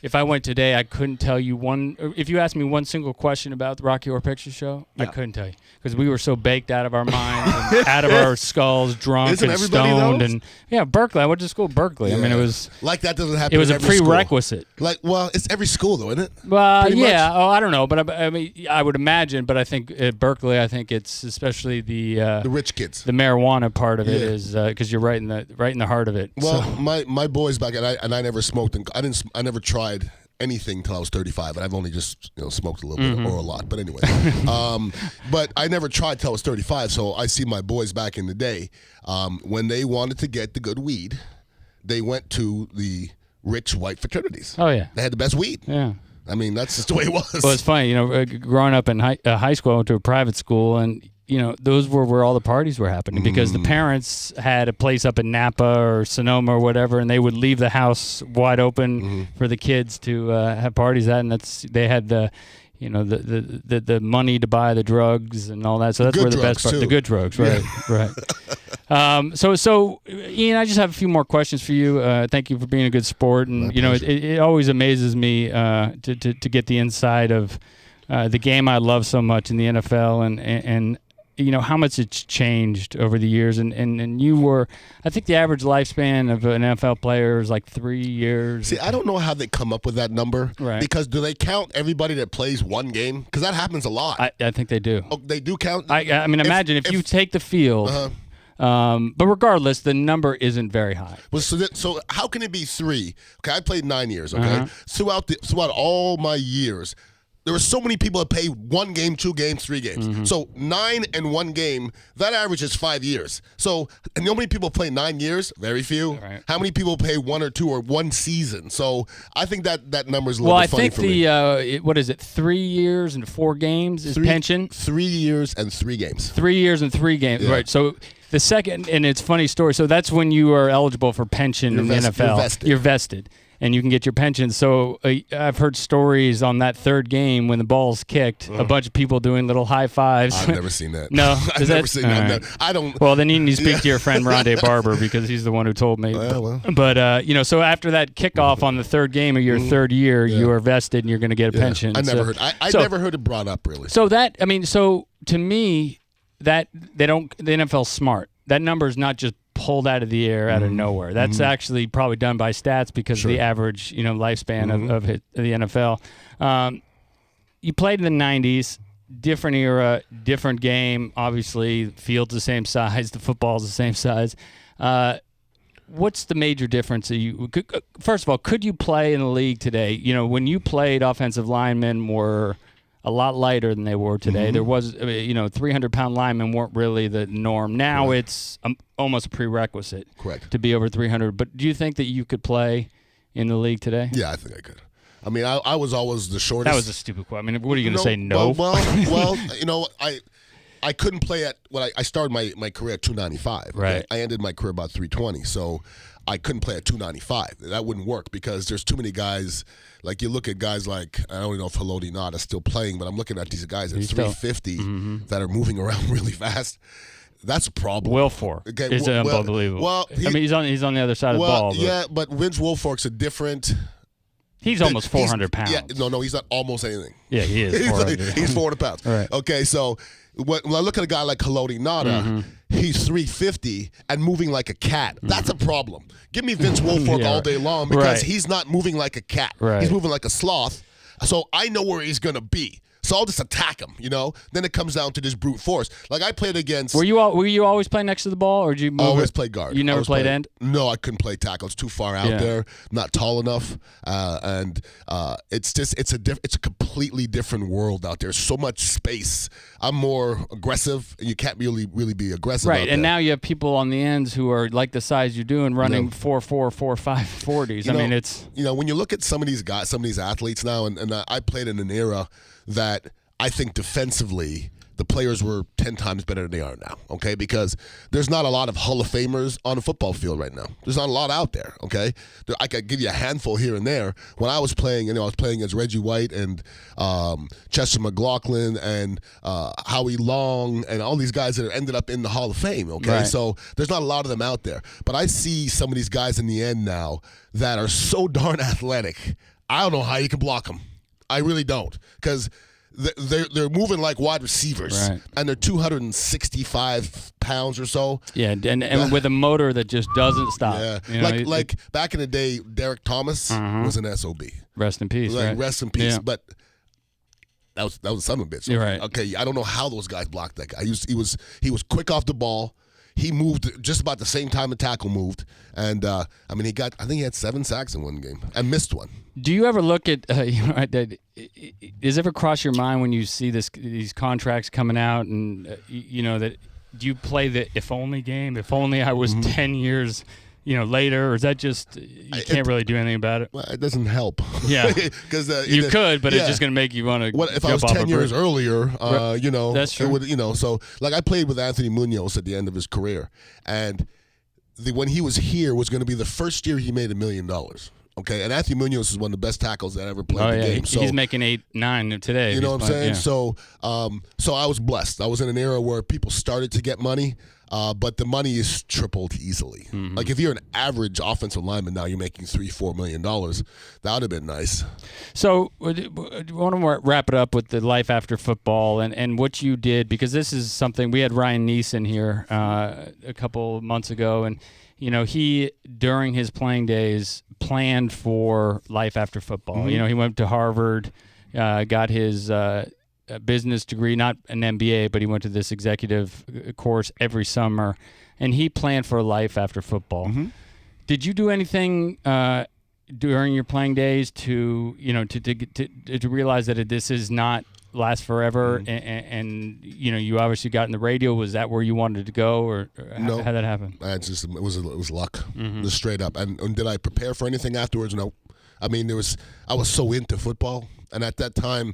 If I went today, I couldn't tell you one. If you asked me one single question about the Rocky Horror Picture Show, I couldn't tell you because we were so baked out of our minds, and out of our skulls, drunk and stoned, and Berkeley. I went to school at Berkeley. Yeah. I mean, it was like that doesn't happen. It was in a every prerequisite. School. It's every school though, isn't it? Well, Pretty yeah. much? Oh, I don't know, but I mean, I would imagine. But I think at Berkeley, I think it's especially the rich kids. The marijuana part of it is because you're right in the heart of it. Well, so. my boys back and I never smoked and I never tried anything till I was 35, and I've only just smoked a little bit or a lot. But anyway, but I never tried till I was 35. So I see my boys back in the day when they wanted to get the good weed, they went to the rich white fraternities. Oh yeah, they had the best weed. Yeah. I mean, that's just the way it was. Well, it's funny, growing up in high school, I went to a private school, and those were where all the parties were happening because the parents had a place up in Napa or Sonoma or whatever, and they would leave the house wide open for the kids to have parties at, and they had the money to buy the drugs and all that. So that's where the best part, the good drugs, right, right. So Ian, I just have a few more questions for you. Thank you for being a good sport, and it always amazes me to get the inside of the game I love so much in the NFL, and how much it's changed over the years. And you were, I think the average lifespan of an NFL player is like 3 years. See, I don't know how they come up with that number. Right. Because do they count everybody that plays one game? Because that happens a lot. I think they do. Oh, they do count? I mean, imagine if you take the field, but regardless, the number isn't very high. Well, so how can it be 3? Okay, I played 9 years, okay? Throughout all my years, there were so many people that play 1 game, 2 games, 3 games. So 9 and 1 game, that average is 5 years. So, and how many people play 9 years? Very few. Right. How many people play 1 or 2 or 1 season? So I think that number is a little bit funny for me. Well, I think what is it, 3 years and 4 games is pension? 3 years and 3 games. 3 years and 3 games, right. So the second, and it's a funny story, so that's when you are eligible for pension in the NFL. You're vested. And you can get your pension. So I've heard stories on that 3rd game when the ball's kicked, a bunch of people doing little high fives. I've never seen that. No, I've never seen that. Right. I don't. Well, then you need to speak to your friend Rondé Barber because he's the one who told me. But so after that kickoff on the 3rd game of your 3rd year, you are vested and you're going to get a pension. I never heard. I never heard it brought up really. So to me, that the NFL's smart. That number is not just pulled out of the air out of nowhere. That's actually probably done by stats because of the average lifespan of the NFL. You played in the 90s, different era, different game. Obviously, the field's the same size, the football's the same size. What's the major difference? First of all, could you play in the league today? When you played, offensive linemen were a lot lighter than they were today. There was, 300-pound linemen weren't really the norm. Now it's almost a prerequisite Correct. to be over 300. But do you think that you could play in the league today? Yeah, I think I could. I mean, I was always the shortest. That was a stupid question. I mean, what are you going to say? No. Well, I couldn't play at I started my career at 295. Okay? Right. I ended my career about 320. So I couldn't play at 295. That wouldn't work because there's too many guys. Like you look at guys like, I don't know if Haloti Nod is still playing, but I'm looking at these guys at 350 that are moving around really fast. That's a problem. Wilfork is unbelievable. Well, he's on the other side of the ball. Yeah, but Vince Wilfork's a different. He's almost 400 pounds. Yeah, no, he's not almost anything. Yeah, he is. He's 400 pounds. Right. Okay, so when I look at a guy like Haloti Nada, he's 350 and moving like a cat. That's a problem. Give me Vince Wilfork all day long because he's not moving like a cat. Right. He's moving like a sloth. So I know where he's going to be. So I'll just attack him, Then it comes down to this brute force. Like I played against. Were you always play next to the ball, or did you move always play guard? You never played end? No, I couldn't play tackle. It's too far out there. Not tall enough, and it's a completely different world out there. So much space. I'm more aggressive, and you can't really be aggressive. Right, out and there. now you have people on the ends who are like the size you're doing, running 4.4, 4.5 40s. I mean, it's when you look at some of these guys, some of these athletes now, and I played in an era that I think defensively the players were 10 times better than they are now, okay? Because there's not a lot of Hall of Famers on the football field right now. There's not a lot out there, okay? I could give you a handful here and there. When I was playing, I was playing against Reggie White and Chester McLaughlin and Howie Long and all these guys that ended up in the Hall of Fame, okay? Right. So there's not a lot of them out there. But I see some of these guys in the end now that are so darn athletic, I don't know how you can block them. I really don't, because they're moving like wide receivers, and they're 265 pounds or so. Yeah, and with a motor that just doesn't stop. Yeah, like back in the day, Derek Thomas was an SOB. Rest in peace. Rest in peace. Yeah. But that was a son of a bitch. You're right. Okay, I don't know how those guys blocked that guy. He was quick off the ball. He moved just about the same time the tackle moved, and I think he had 7 sacks in one game and missed one. Do you ever look at does it ever cross your mind when you see these contracts coming out and that do you play the if only game? If only I was 10 years later, or is that just you can't really do anything about it? Well, it doesn't help. Yeah, because you could, but it's just going to make you want to. What if I was 10 years earlier? That's true. It would, so like I played with Anthony Munoz at the end of his career, and when he was here was going to be the first year he made $1 million. Okay, and Anthony Munoz is one of the best tackles that ever played the game. So he's making 8-9 today. You know what I'm saying? Yeah. So I was blessed. I was in an era where people started to get money. But the money is tripled easily. Like if you're an average offensive lineman now, you're making $3-4 million. That would have been nice. So I want to wrap it up with the life after football and what you did, because this is something we had Ryan Neeson here a couple months ago, and he during his playing days planned for life after football. He went to Harvard, got his business degree, not an MBA, but he went to this executive course every summer, and he planned for a life after football. Did you do anything during your playing days to realize that this is not last forever? And you obviously got in the radio. Was that where you wanted to go, or no, how that happen? It was luck, just straight up. And did I prepare for anything afterwards? No. I mean, I was so into football, and at that time,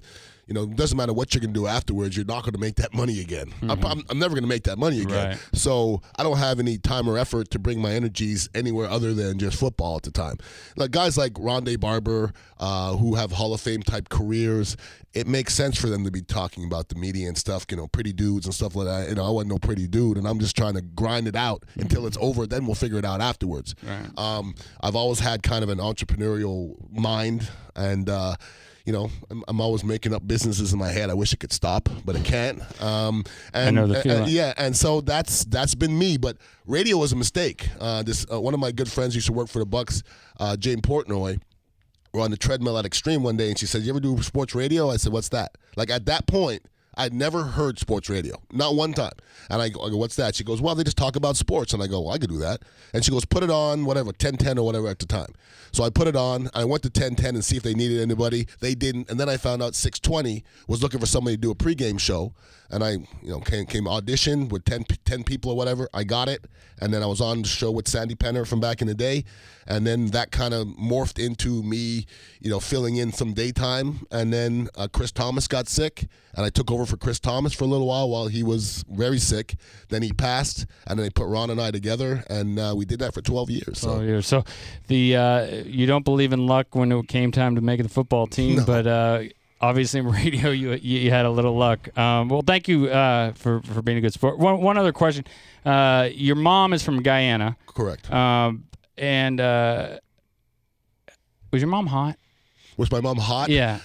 it doesn't matter what you're going to do afterwards. You're not going to make that money again. I'm never going to make that money again. Right. So I don't have any time or effort to bring my energies anywhere other than just football at the time. Like guys like Rondé Barber, who have Hall of Fame type careers, it makes sense for them to be talking about the media and stuff, pretty dudes and stuff like that. I wasn't no pretty dude, and I'm just trying to grind it out until it's over. Then we'll figure it out afterwards. Right. I've always had kind of an entrepreneurial mind, and I'm always making up businesses in my head. I wish it could stop, but it can't. I know the feeling. And so that's been me. But radio was a mistake. One of my good friends used to work for the Bucks, Jane Portnoy. We're on the treadmill at Extreme one day, and she said, "You ever do sports radio?" I said, "What's that?" Like at that point, I'd never heard sports radio, not one time. And I go, "What's that?" She goes, "Well, they just talk about sports." And I go, "Well, I could do that." And she goes, "Put it on, whatever, 10:10 or whatever at the time." So I put it on. I went to 10:10 and see if they needed anybody. They didn't. And then I found out 620 was looking for somebody to do a pregame show. and I came audition with 10 people or whatever. I got it, and then I was on the show with Sandy Penner from back in the day, and then that kind of morphed into me, filling in some daytime, and then Chris Thomas got sick, and I took over for Chris Thomas for a little while he was very sick. Then he passed, and then they put Ron and I together, and we did that for 12 years. So. 12 years. So you don't believe in luck when it came time to make the football team, No. but obviously in radio you had a little luck. Well, thank you for being a good sport. One other question. Your mom is from Guyana. Correct. And was your mom hot? Was my mom hot? Yeah.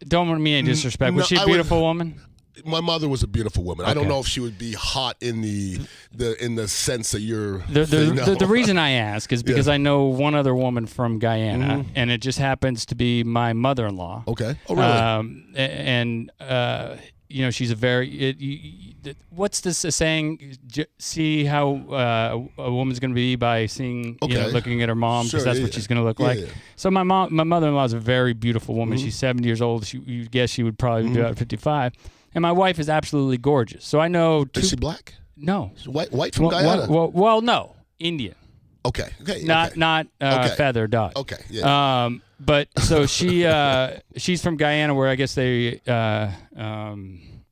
Don't want me any disrespect. Was No, she a beautiful woman? My mother was a beautiful woman. I don't Okay. know if she would be hot in the sense that you're. The reason I ask is because I know one other woman from Guyana, Mm-hmm. and it just happens to be my mother-in-law. Okay. Oh, really? She's a very. What's this saying? See how a woman's going to be by seeing, Okay. looking at her mom, because Sure, that's yeah, what she's going to look yeah, like. yeah. So my mother-in-law is a very beautiful woman. Mm-hmm. She's 70 years old. You guess she would probably be about 55. And my wife is absolutely gorgeous. So I know. Is she black? No. She's white from Guyana. Well, no, Indian. Okay. Not Okay. feather dog. Okay. Yeah. But so she's from Guyana, where I guess they a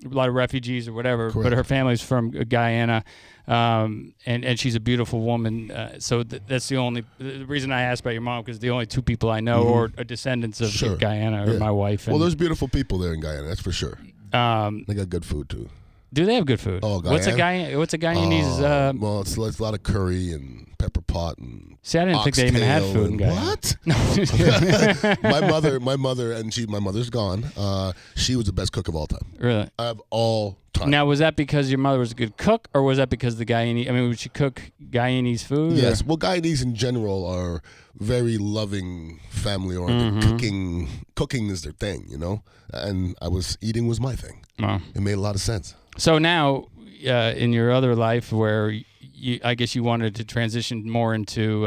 lot of refugees or whatever. Correct. But her family's from Guyana, and she's a beautiful woman. So that's the reason I asked about your mom, because the only two people I know or are descendants of Sure. Guyana are Yeah. my wife. Well, And, there's beautiful people there in Guyana. That's for sure. They got good food too. do they have good food? Oh, What's a Guyanese? Well, it's a lot of curry and pepper pot and. See, I didn't think they even had oxtail food in and- Guyana. What? No, just kidding. my mother, and my mother's gone. She was the best cook of all time. Really? Of all time. Now, was that because your mother was a good cook, or was that because the Guyanese? I mean, would she cook Guyanese food? Yes. or- Well, Guyanese in general are very loving, family-oriented. Mm-hmm. Cooking is their thing, And eating was my thing. Wow. It made a lot of sense. So now, in your other life, where I guess you wanted to transition more into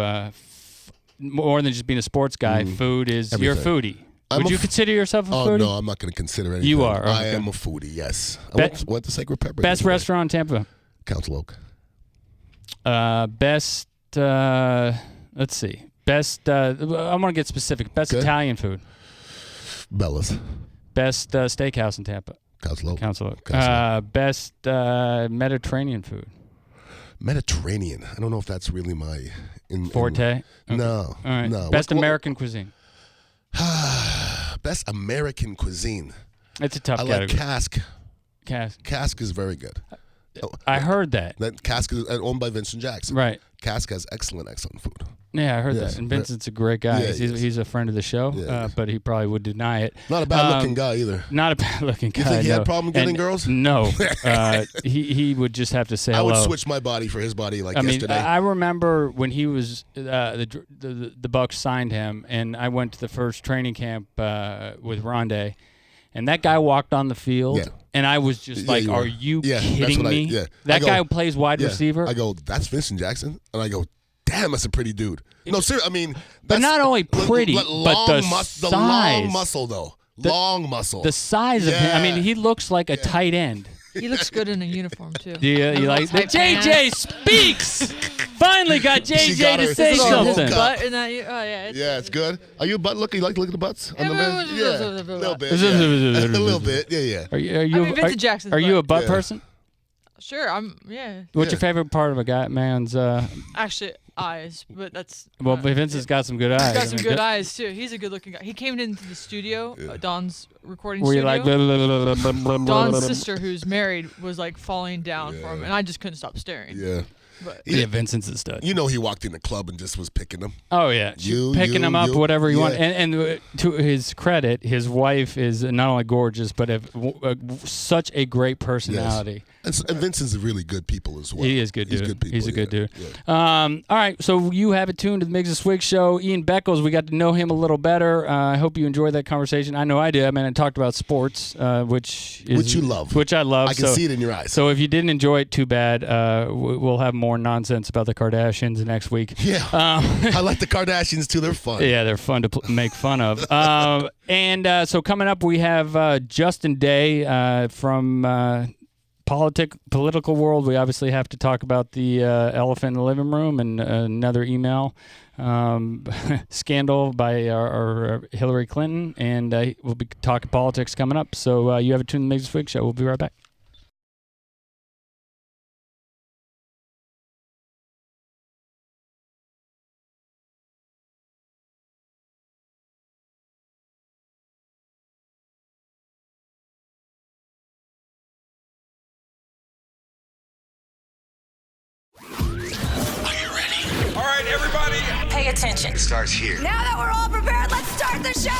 more than just being a sports guy, food is you're a Everything. foodie. I'm Would a you f- consider yourself a Oh foodie? no, I'm not going to consider anything. You are, I okay. am a foodie. Yes. I Be- went to Sacred Pepper. Best yesterday. restaurant in Tampa. Council Oak. Best. Let's see. Best. I want to get specific. Best Okay. Italian food. Bella's. Best steakhouse in Tampa. Council Oak. Council Oak. Council Best Mediterranean food. Mediterranean. I don't know if that's really my Forte. No. All right. No. Best What- American cuisine. Best American cuisine. It's a tough I like category. Cask. Cask is very good. I heard that. That Cask is owned by Vincent Jackson. Right. Cask has excellent food. Yeah, I heard Yes. that. And Vincent's a great guy. Yeah, he's, he's a friend of the show, Yeah. but he probably would deny it. Not a bad-looking guy either. Not a bad-looking guy. You think he no. had a problem getting And girls? No. He would just have to say I hello. would switch my body for his body like I mean, yesterday. I remember when he was the Bucks signed him, and I went to the first training camp with Rondé, and that guy walked on the field, Yeah. and I was just Yeah, like, you "Are were. you Yeah, that's kidding what me?" yeah. That I go, guy who plays wide yeah. receiver. I go, that's Vincent Jackson? And I go, damn, that's a pretty dude. No, seriously, I mean. But that's- not only pretty, but the the long size. muscle, though. Long muscle. The size of him. I mean, Yeah. he looks like a tight end. He looks good in a uniform too. Do you like the tight JJ speaks? Finally got She JJ got to her- say His Little something. hook up. butt in that. Oh yeah. Yeah, it's good. Are you a butt looker? You like to look at the butts? Yeah, on the but- men? Yeah, a little bit. Is Yeah. it- A little bit. Yeah. Are you? I mean, Vincent Jackson's Are you a butt. butt Yeah. person? Sure, I'm. Yeah. What's Yeah. your favorite part of a guy man's? Actually, eyes, but that's. Well, Vincent's got some good eyes. He's got I some mean, good eyes too. He's a good-looking guy. He came into the studio, Don's recording Were you studio. like? Blah, blah, blah, blah, blah, blah, Don's blah. sister, who's married, was like falling down for him, Yeah. and I just couldn't stop staring. Yeah. But Yeah, Vincent's a stud. You know he walked in the club and just was picking them. Oh yeah, picking him up, whatever you want. And to his credit, his wife is not only gorgeous but such a great personality. And Vincent's really good people as well. He is good dude. He's good people. He's a good dude. Yeah. All right, so you have it tuned to the Miggs and Swig show. Ian Beckles, we got to know him a little better. I hope you enjoyed that conversation. I know I did. I mean, I talked about sports, which you love. which I love. I can see it in your eyes. So if you didn't enjoy it, too bad. We'll have more nonsense about the Kardashians next week. Yeah. I like the Kardashians too. They're fun. Yeah, they're fun to make fun of. So coming up, we have Justin Day from political world, we obviously have to talk about the elephant in the living room and another email scandal by our Hillary Clinton, and we'll be talking politics coming up. So you have a tune in the Miggs and Swig show. We'll be right back. All right, everybody. Pay attention. Starts here. Now that we're all prepared, let's start the show.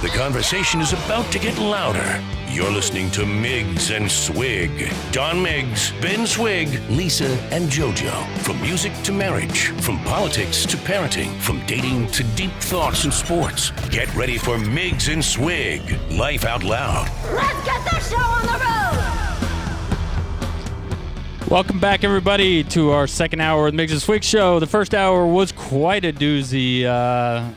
The conversation is about to get louder. You're listening to Miggs and Swig. Don Miggs, Ben Swig, Lisa, and JoJo. From music to marriage, from politics to parenting, from dating to deep thoughts and sports. Get ready for Miggs and Swig. Life out loud. Let's get the show on the road. Welcome back, everybody, to our second hour of the Miggs and Swig show. The first hour was quite a doozy. At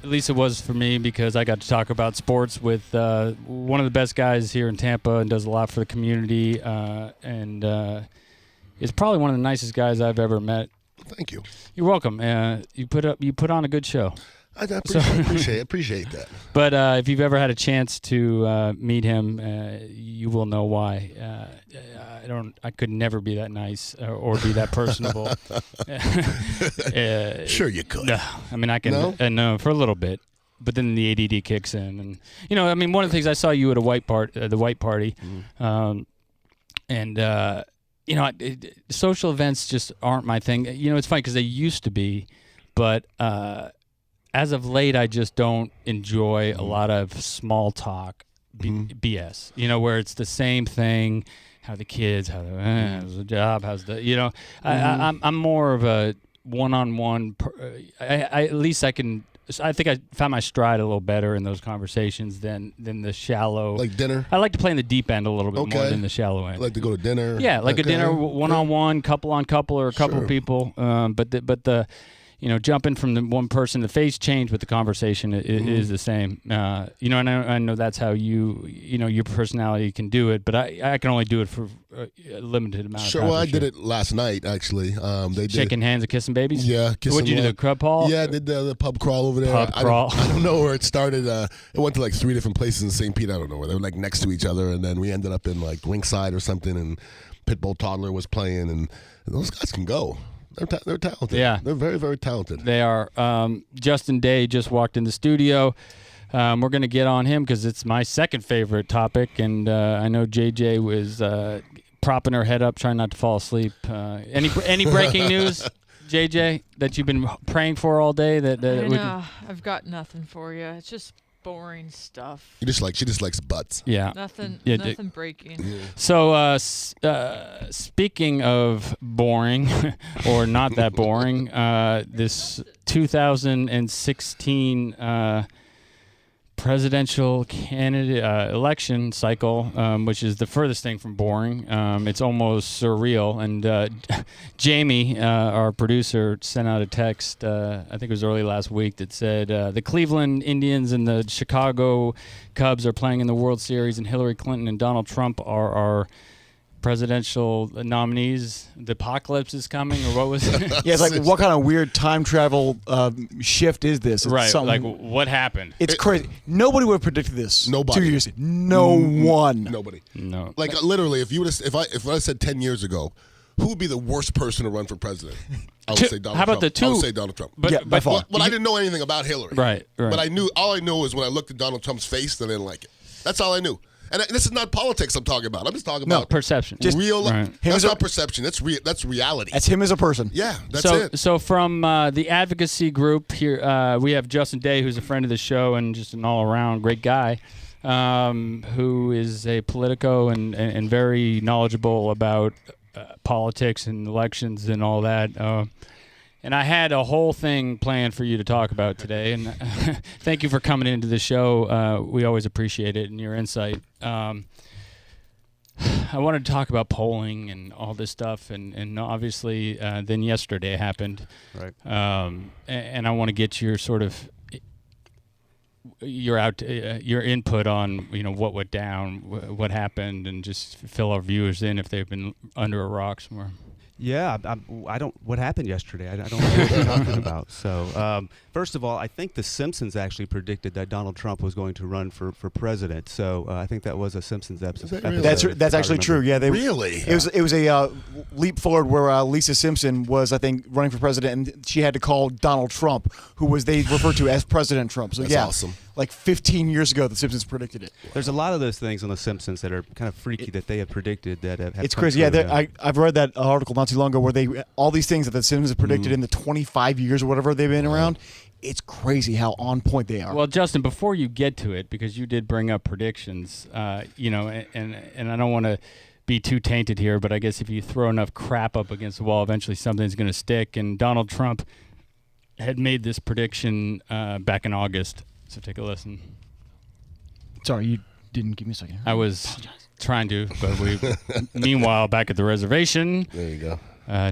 least it was for me, because I got to talk about sports with one of the best guys here in Tampa and does a lot for the community, and is probably one of the nicest guys I've ever met. Thank you. You're welcome. You put on a good show. I appreciate that. But if you've ever had a chance to meet him, you will know why. I could never be that nice or be that personable. Sure you could. No, I mean I can. No? No, for a little bit, but then the ADD kicks in, and I mean, one of the things I saw you at the white party, and social events just aren't my thing. It's funny because they used to be, but as of late, I just don't enjoy a lot of small talk BS. Where it's the same thing. How the kids, how's the job, how's the, I'm more of a one-on-one. At least I think I found my stride a little better in those conversations than the shallow. Like dinner? I like to play in the deep end a little bit more than the shallow end. Like to go to dinner? Yeah, like a dinner, one-on-one, couple-on-couple, or a couple people. But the jumping from the one person, the face change, but the conversation is the same. And I know that's how your personality can do it, but I can only do it for a limited amount of time. Well, I did it last night, actually. They Shaking hands and kissing babies? Yeah. What'd you do, the pub crawl? Yeah, I did the pub crawl over there. Pub crawl. I don't know where it started. It went to like 3 different places in St. Pete. I don't know where. They were like next to each other, and then we ended up in like Ringside or something, and Pitbull Toddler was playing, and those guys can go. They're talented. Yeah. They're very, very talented. They are. Justin Day just walked in the studio. We're going to get on him because it's my second favorite topic, and I know JJ was propping her head up, trying not to fall asleep. Any breaking news, JJ, that you've been praying for all day? I've got nothing for you. It's just boring stuff. She just likes butts. Yeah. Nothing breaking. Yeah. So speaking of boring or not that boring, this 2016 presidential candidate election cycle, which is the furthest thing from boring. It's almost surreal. And Jamie, our producer, sent out a text, I think it was early last week, that said the Cleveland Indians and the Chicago Cubs are playing in the World Series, and Hillary Clinton and Donald Trump are our presidential nominees. The apocalypse is coming, or what was it? Yeah, it's like, what kind of weird time travel shift is this? It's right, like what happened? It's crazy. Nobody would have predicted this. Nobody. 2 years. No one. Nobody. No. Like literally, if I said 10 years ago, who would be the worst person to run for president? I would say Donald Trump. How about the two? I would say Donald Trump. But, by far. But I didn't know anything about Hillary. Right. But all I knew was when I looked at Donald Trump's face that I didn't like it. That's all I knew. And this is not politics I'm talking about. I'm just talking about perception. Just real. Right. That's not perception. That's reality. That's him as a person. Yeah, that's it. So from the advocacy group here, we have Justin Day, who's a friend of the show and just an all-around great guy, who is a politico and very knowledgeable about politics and elections and all that. And I had a whole thing planned for you to talk about today, and thank you for coming into the show. We always appreciate it and your insight. I wanted to talk about polling and all this stuff, and obviously then yesterday happened. Right. And I want to get your sort of your input on what went down, what happened, and just fill our viewers in if they've been under a rock somewhere. Yeah, I don't. What happened yesterday? I don't know what you're talking about. So, first of all, I think The Simpsons actually predicted that Donald Trump was going to run for president. So, I think that was a Simpsons episode. Really? That's actually true. Yeah, Really? It was a leap forward where Lisa Simpson was, I think, running for president, and she had to call Donald Trump, who they referred to as President Trump. So That's awesome. Like 15 years ago, The Simpsons predicted it. There's a lot of those things on The Simpsons that are kind of freaky that they have predicted that have It's come crazy. true, Yeah, I've read that article not too long ago where all these things that The Simpsons have predicted in the 25 years or whatever they've been around. It's crazy how on point they are. Well, Justin, before you get to it, because you did bring up predictions, and I don't want to be too tainted here, but I guess if you throw enough crap up against the wall, eventually something's going to stick. And Donald Trump had made this prediction back in August. So take a listen. Sorry, you didn't give me a second. I was trying to, but meanwhile, back at the reservation. There you go. So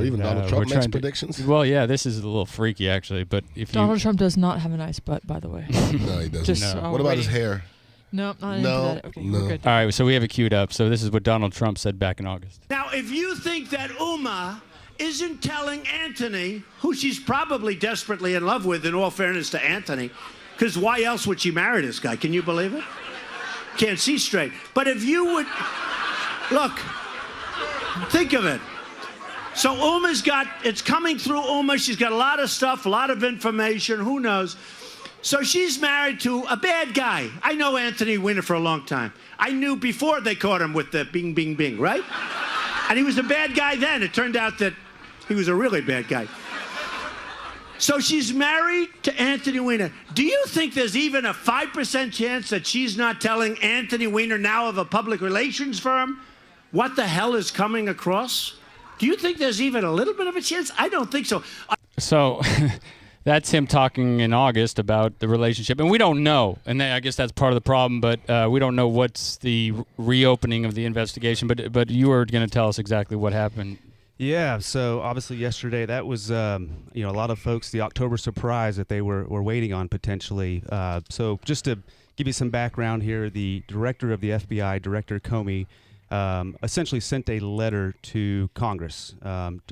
even Donald Trump makes predictions? Well, yeah, this is a little freaky, actually. But if Donald Trump does not have a nice butt, by the way. No, he doesn't. Just, No. What about his hair? No, not No, into that. Okay, no. we're good. All right, so we have it queued up. So this is what Donald Trump said back in August. Now, if you think that Uma isn't telling Anthony, who she's probably desperately in love with, in all fairness to Anthony, because why else would she marry this guy? Can you believe it? Can't see straight. But if you would, look, think of it. So Uma's it's coming through Uma. She's got a lot of stuff, a lot of information. Who knows? So she's married to a bad guy. I know Anthony Weiner for a long time. I knew before they caught him with the bing, bing, bing, right? And he was a bad guy then. It turned out that he was a really bad guy. So she's married to Anthony Weiner. Do you think there's even a 5% chance that she's not telling Anthony Weiner, now of a public relations firm, what the hell is coming across? Do you think there's even a little bit of a chance? I don't think so. So that's him talking in August about the relationship. And we don't know. And I guess that's part of the problem. But we don't know what's the reopening of the investigation. But you were going to tell us exactly what happened. Yeah, so obviously yesterday that was a lot of folks, the October surprise that they were waiting on potentially. So just to give you some background here, the director of the FBI, Director Comey, essentially sent a letter to Congress,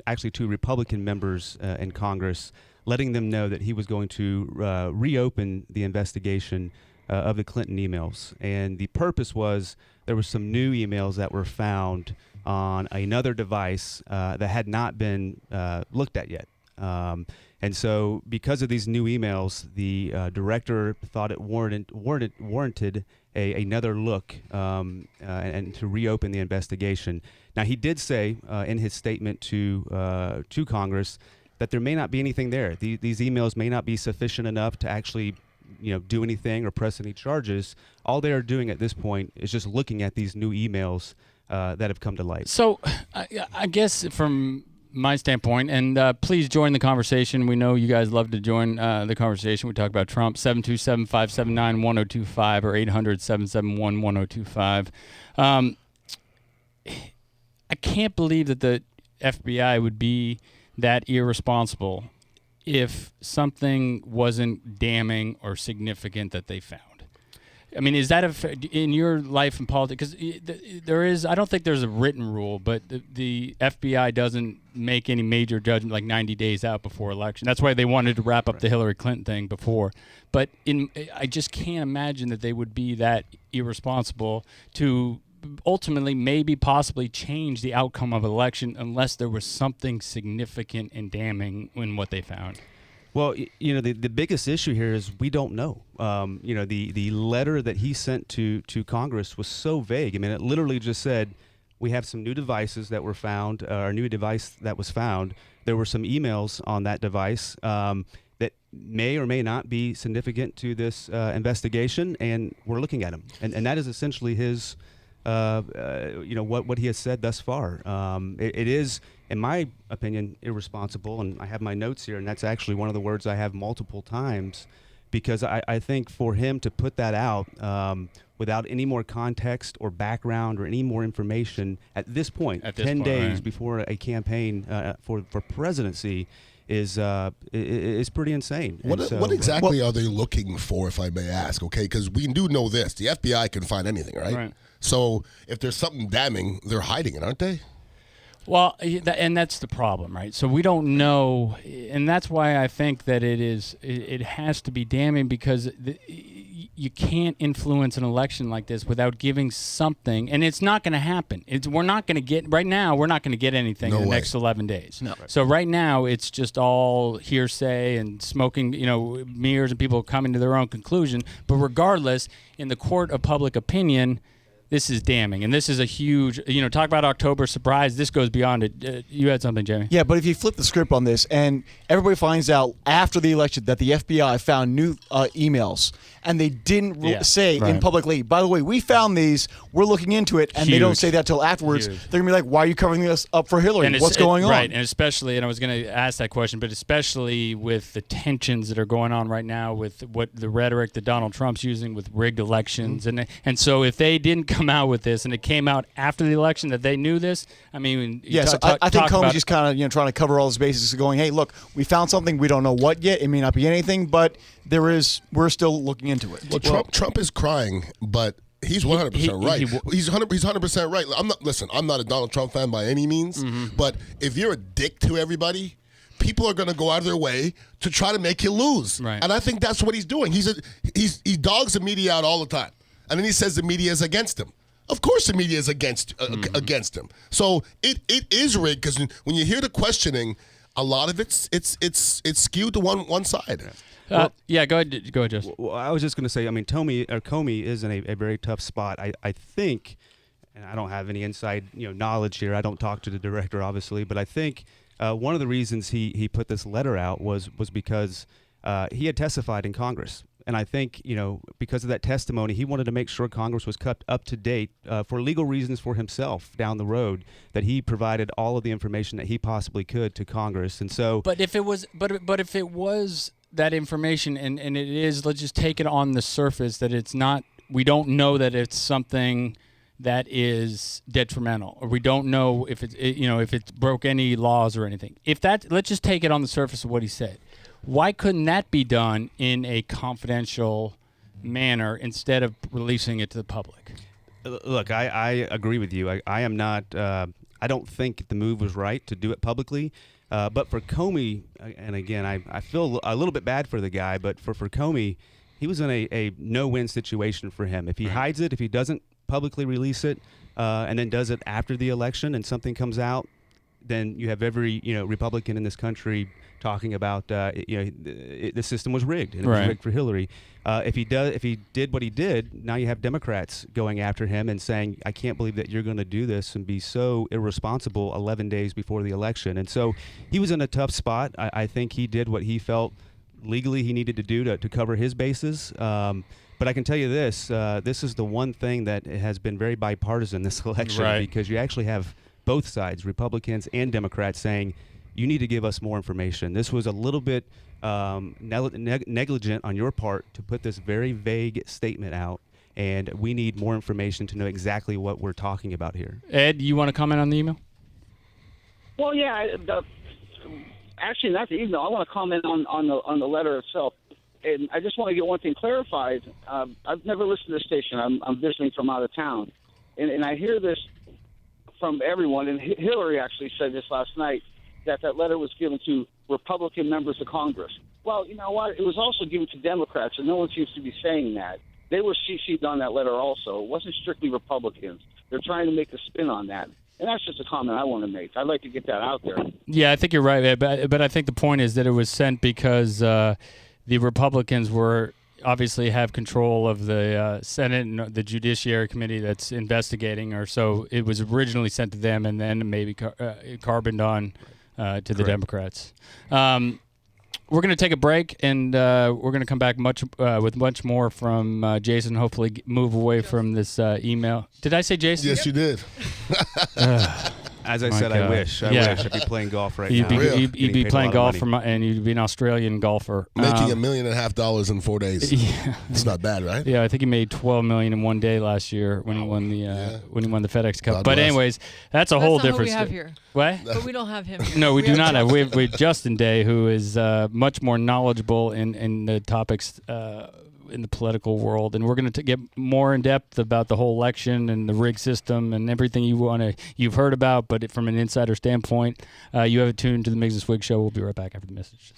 actually to Republican members in Congress, letting them know that he was going to reopen the investigation of the Clinton emails. And the purpose was there were some new emails that were found on another device that had not been looked at yet. And so because of these new emails, the director thought it warranted another look and to reopen the investigation. Now, he did say in his statement to Congress that there may not be anything there. These emails may not be sufficient enough to actually do anything or press any charges. All they are doing at this point is just looking at these new emails that have come to light. So I guess from my standpoint, and please join the conversation. We know you guys love to join the conversation. We talk about Trump, 727-579-1025 or 800-771-1025. I can't believe that the FBI would be that irresponsible if something wasn't damning or significant that they found. I mean, is that in your life in politics? Because there is, I don't think there's a written rule, but the FBI doesn't make any major judgment like 90 days out before election. That's why they wanted to wrap up the Hillary Clinton thing before. But I just can't imagine that they would be that irresponsible to ultimately maybe possibly change the outcome of an election unless there was something significant and damning in what they found. Well, the biggest issue here is we don't know. The letter that he sent to Congress was so vague. I mean, it literally just said, we have some new devices that were found, or a new device that was found. There were some emails on that device that may or may not be significant to this investigation, and we're looking at them. And that is essentially his, what he has said thus far. It is, in my opinion, irresponsible, and I have my notes here, and that's actually one of the words I have multiple times, because I think for him to put that out without any more context or background or any more information at this point, 10 days right, before a campaign for presidency, is pretty insane. What exactly are they looking for, if I may ask? Okay, because we do know this: the FBI can find anything, right? Right. So if there's something damning, they're hiding it, aren't they? Well, and that's the problem, right? So we don't know, and that's why I think that it has to be damning, because you can't influence an election like this without giving something, and it's not going to happen. We're not going to get anything in the next 11 days. No. So right now it's just all hearsay and smoking, mirrors, and people coming to their own conclusion. But regardless, in the court of public opinion, this is damning, and this is a huge, talk about October surprise. This goes beyond it. You had something, Jamie? Yeah, but if you flip the script on this, and everybody finds out after the election that the FBI found new emails, and they didn't say in publicly, by the way, we found these, we're looking into it, and they don't say that till afterwards, they're going to be like, why are you covering this up for Hillary? What's going on? Right, and especially, and I was going to ask that question, but especially with the tensions that are going on right now with what the rhetoric that Donald Trump's using with rigged elections, and so if they didn't come out with this, and it came out after the election that they knew this, I mean, I think Comey's just kind of trying to cover all his bases, going, hey, look, we found something, we don't know what yet, it may not be anything, but we're still looking into it. Well, Trump is crying, but he's 100% right. He's 100% right. I'm not a Donald Trump fan by any means, but if you're a dick to everybody, people are going to go out of their way to try to make you lose. Right. And I think that's what he's doing. He dogs the media out all the time. And then he says the media is against him. Of course the media is against him. So it is rigged, because when you hear the questioning, a lot of it's skewed to one side. Go ahead, Joseph. Well, I was just going to say, I mean, Comey is in a very tough spot. I think, and I don't have any inside knowledge here. I don't talk to the director, obviously, but I think one of the reasons he put this letter out was because he had testified in Congress. And I think, because of that testimony, he wanted to make sure Congress was kept up to date for legal reasons for himself down the road, that he provided all of the information that he possibly could to Congress. And so, but if it was that information, and it is, let's just take it on the surface that it's not, we don't know that it's something that is detrimental, or we don't know if if it broke any laws or anything. Let's just take it on the surface of what he said. Why couldn't that be done in a confidential manner instead of releasing it to the public? Look, I agree with you. I am not. I don't think the move was right to do it publicly. But for Comey, and again, I feel a little bit bad for the guy, but for Comey, he was in a no-win situation for him. If he hides it, if he doesn't publicly release it, and then does it after the election, and something comes out, then you have every Republican in this country talking about the system was rigged, and it was rigged for Hillary. If he did what he did, now you have Democrats going after him and saying, I can't believe that you're going to do this and be so irresponsible 11 days before the election. And so he was in a tough spot. I think he did what he felt legally he needed to do to cover his bases. But I can tell you this is the one thing that has been very bipartisan this election, because you actually have both sides, Republicans and Democrats, saying, you need to give us more information. This was a little bit negligent on your part to put this very vague statement out, and we need more information to know exactly what we're talking about here. Ed, you want to comment on the email? Well, yeah. Actually, not the email. I want to comment on the letter itself. And I just want to get one thing clarified. I've never listened to the station. I'm visiting from out of town. And I hear this from everyone. And Hillary actually said this last night, that letter was given to Republican members of Congress. Well, you know what? It was also given to Democrats, and no one seems to be saying that. They were CC'd on that letter also. It wasn't strictly Republicans. They're trying to make a spin on that. And that's just a comment I want to make. I'd like to get that out there. Yeah, I think you're right, Ed, but I think the point is that it was sent because the Republicans obviously have control of the Senate and the Judiciary Committee that's investigating, or so it was originally sent to them and then maybe carboned on to the Democrats. We're going to take a break, and we're going to come back with much more from Jason. Hopefully, move away from this email. Did I say Jason? Yes, you did. As I My said, God. I wish. I Yeah. wish I'd be playing golf right You'd now. be, you'd Getting be paid a playing lot golf of money. and you'd be an Australian golfer. Making $1.5 million in 4 days. Yeah. It's not bad, right? Yeah, I think he made $12 million in one day last year when he won the FedEx Cup. God But bless. anyways, that's a whole That's not different. who we have sto- here. What? But we don't have him. No, we do have not have. Justin. We have Justin Day, who is much more knowledgeable in the topics in the political world, and we're going to get more in depth about the whole election and the rig system and everything you've heard about, but from an insider standpoint. You have it tuned to the Miggs and Swig show. We'll be right back after the messages.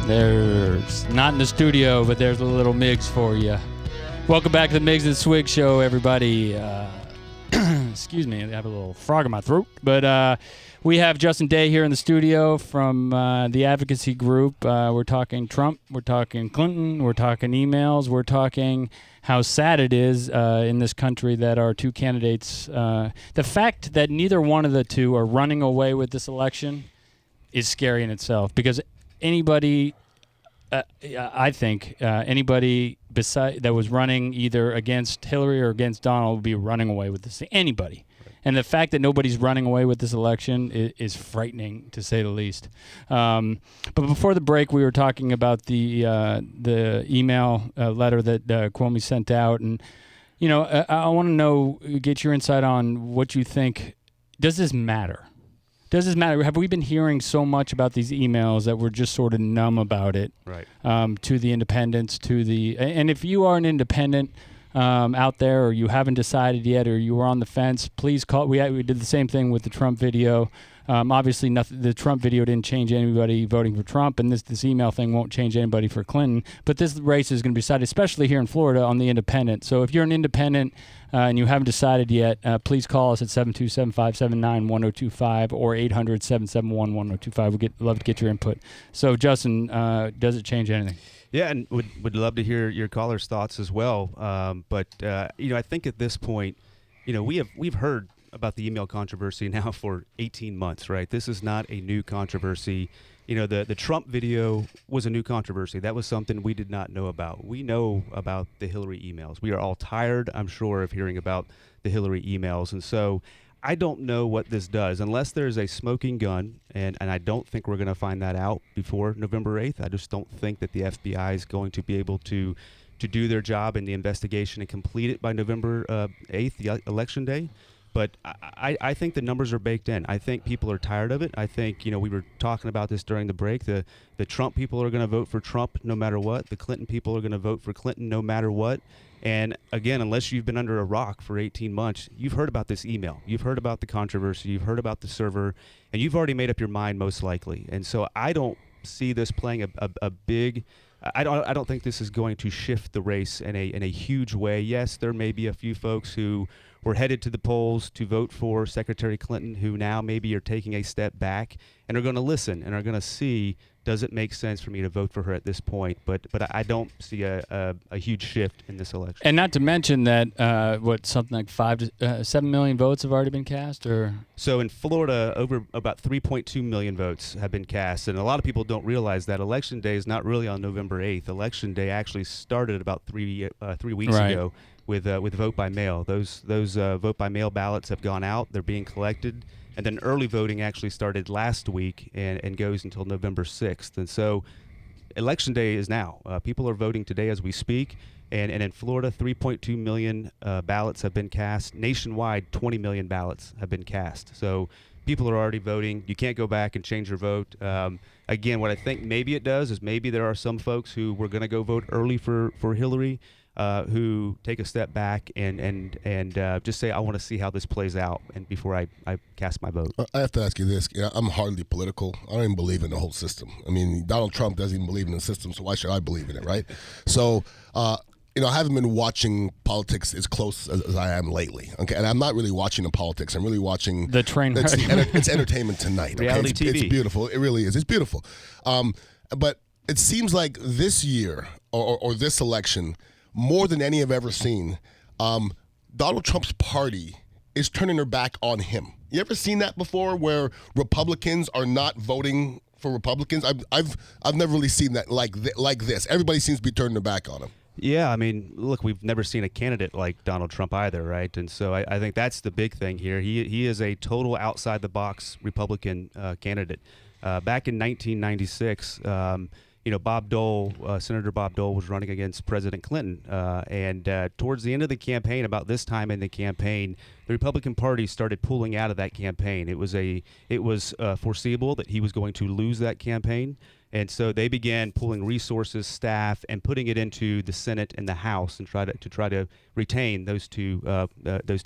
There's not in the studio, but there's a little Miggs for you. Welcome back to the Miggs and Swig show, everybody. Excuse me, I have a little frog in my throat. But we have Justin Day here in the studio from the advocacy group. We're talking Trump, we're talking Clinton, we're talking emails, we're talking how sad it is in this country that our two candidates, the fact that neither one of the two are running away with this election is scary in itself, because anybody, I think, anybody that was running either against Hillary or against Donald would be running away with this. Anybody. And the fact that nobody's running away with this election is frightening, to say the least. But before the break, we were talking about the email letter that Cuomo sent out. And, you know, I want to get your insight on what you think. Does this matter? Does this matter? Have we been hearing so much about these emails that we're just sort of numb about it? Right. To the independents, and if you are an independent out there, or you haven't decided yet, or you were on the fence, please call. We did the same thing with the Trump video. Obviously, the Trump video didn't change anybody voting for Trump, and this email thing won't change anybody for Clinton. But this race is going to be decided, especially here in Florida, on the independent. So if you're an independent and you haven't decided yet, please call us at 727-579-1025 or 800-771-1025. We'd love to get your input. So, Justin, does it change anything? Yeah, and would love to hear your callers' thoughts as well. But I think at this point, we've heard about the email controversy now for 18 months, right? This is not a new controversy. The Trump video was a new controversy. That was something we did not know about. We know about the Hillary emails. We are all tired, I'm sure, of hearing about the Hillary emails. And so I don't know what this does unless there's a smoking gun, and I don't think we're going to find that out before November 8th. I just don't think that the FBI is going to be able to do their job in the investigation and complete it by November 8th, the election day. But I think the numbers are baked in. I think people are tired of it. I think, we were talking about this during the break. The Trump people are going to vote for Trump no matter what. The Clinton people are going to vote for Clinton no matter what. And again, unless you've been under a rock for 18 months, you've heard about this email. You've heard about the controversy. You've heard about the server. And you've already made up your mind most likely. And so I don't see this playing a big... I don't think this is going to shift the race in a huge way. Yes, there may be a few folks who were headed to the polls to vote for Secretary Clinton who now maybe are taking a step back and are going to listen and are going to see, does it make sense for me to vote for her at this point? But I don't see a huge shift in this election. And not to mention that something like 5 to 7 million votes have already been cast, or so in Florida, over about 3.2 million votes have been cast, and a lot of people don't realize that Election Day is not really on November 8th. Election Day actually started about 3 weeks ago with vote by mail. Those vote by mail ballots have gone out; they're being collected. And then early voting actually started last week and goes until November 6th. And so Election Day is now. People are voting today as we speak. And in Florida, 3.2 million ballots have been cast. Nationwide, 20 million ballots have been cast. So people are already voting. You can't go back and change your vote. Again, what I think maybe it does is maybe there are some folks who were going to go vote early for Hillary, who take a step back and just say, I want to see how this plays out and before I cast my vote. I have to ask you this. I'm hardly political. I don't even believe in the whole system. I mean, Donald Trump doesn't even believe in the system, so why should I believe in it, right? So, I haven't been watching politics as close as I am lately. Okay, and I'm not really watching the politics. I'm really watching the train wreck. It's entertainment tonight. Okay? Reality TV. It's beautiful. It really is. It's beautiful. But it seems like this year or this election, more than any I've ever seen, Donald Trump's party is turning their back on him. You ever seen that before, where Republicans are not voting for Republicans? I've never really seen that like this. Everybody seems to be turning their back on him. Yeah, I mean, look, we've never seen a candidate like Donald Trump either, right? And so I think that's the big thing here. He is a total outside-the-box Republican candidate. Back in 1996, Bob Dole, Senator Bob Dole, was running against President Clinton, and towards the end of the campaign, about this time in the campaign, the Republican Party started pulling out of that campaign. It was foreseeable that he was going to lose that campaign. And so they began pulling resources, staff, and putting it into the Senate and the House, and try to retain those two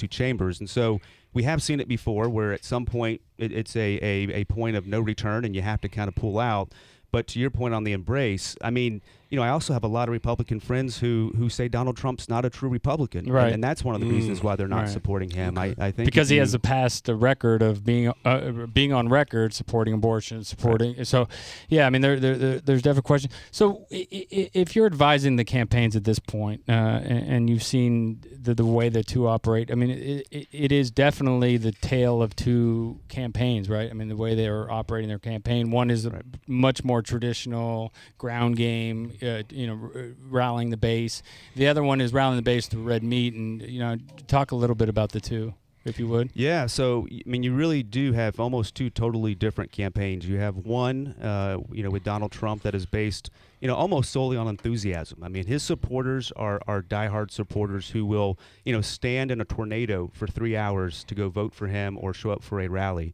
chambers. And so we have seen it before, where at some point it's a point of no return, and you have to kind of pull out. But to your point on the embrace, I mean, I also have a lot of Republican friends who say Donald Trump's not a true Republican, right? And that's one of the reasons why they're not supporting him. I think because he has a past record of being on record supporting abortion, supporting. Right. So, yeah, I mean, there's definitely a question. So, if you're advising the campaigns at this point, and you've seen the way the two operate, I mean, it is definitely the tale of two campaigns, right? I mean, the way they are operating their campaign. One is much more traditional ground game. Rallying the base. The other one is rallying the base through red meat, and talk a little bit about the two, if you would. Yeah, so I mean, you really do have almost two totally different campaigns. You have one, with Donald Trump that is based, almost solely on enthusiasm. I mean, his supporters are diehard supporters who will, stand in a tornado for 3 hours to go vote for him or show up for a rally.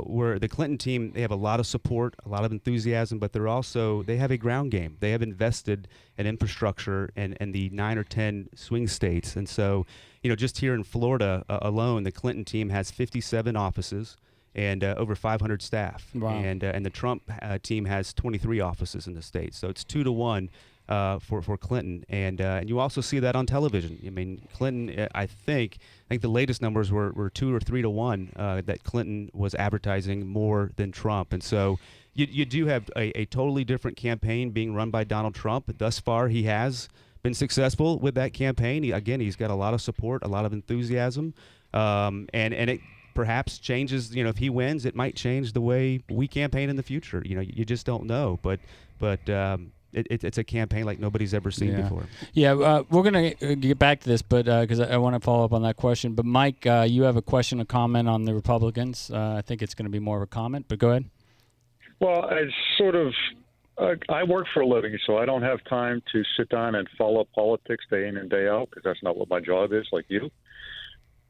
Where the Clinton team, they have a lot of support, a lot of enthusiasm, but they have a ground game. They have invested in infrastructure and the 9 or 10 swing states. And so, just here in Florida alone, the Clinton team has 57 offices and over 500 staff. Wow. And the Trump team has 23 offices in the state. So it's 2-1. For Clinton, and you also see that on television. I mean, Clinton, I think the latest numbers were 2 or 3-1 that Clinton was advertising more than Trump, and so you do have a totally different campaign being run by Donald Trump. Thus far, he has been successful with that campaign. He's got a lot of support, a lot of enthusiasm, and it perhaps changes. If he wins, it might change the way we campaign in the future. You just don't know, but. It's a campaign like nobody's ever seen before. Yeah, we're going to get back to this, but because I want to follow up on that question. But, Mike, you have a question, a comment on the Republicans. I think it's going to be more of a comment, but go ahead. Well, it's sort of I work for a living, so I don't have time to sit down and follow politics day in and day out because that's not what my job is, like you.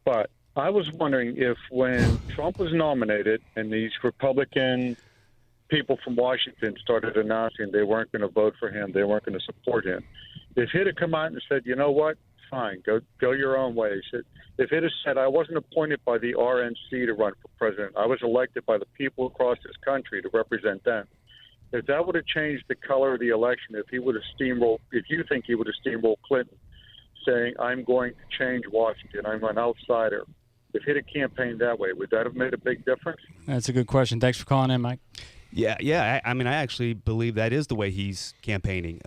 But I was wondering if when Trump was nominated and these Republican people from Washington started announcing they weren't going to vote for him, they weren't going to support him. If he'd have come out and said, you know what, fine, go your own way. If it had said, I wasn't appointed by the RNC to run for president, I was elected by the people across this country to represent them. If that would have changed the color of the election, if you think he would have steamrolled Clinton, saying, I'm going to change Washington, I'm an outsider, if he'd have campaigned that way, would that have made a big difference? That's a good question. Thanks for calling in, Mike. Yeah. I mean, I actually believe that is the way he's campaigning.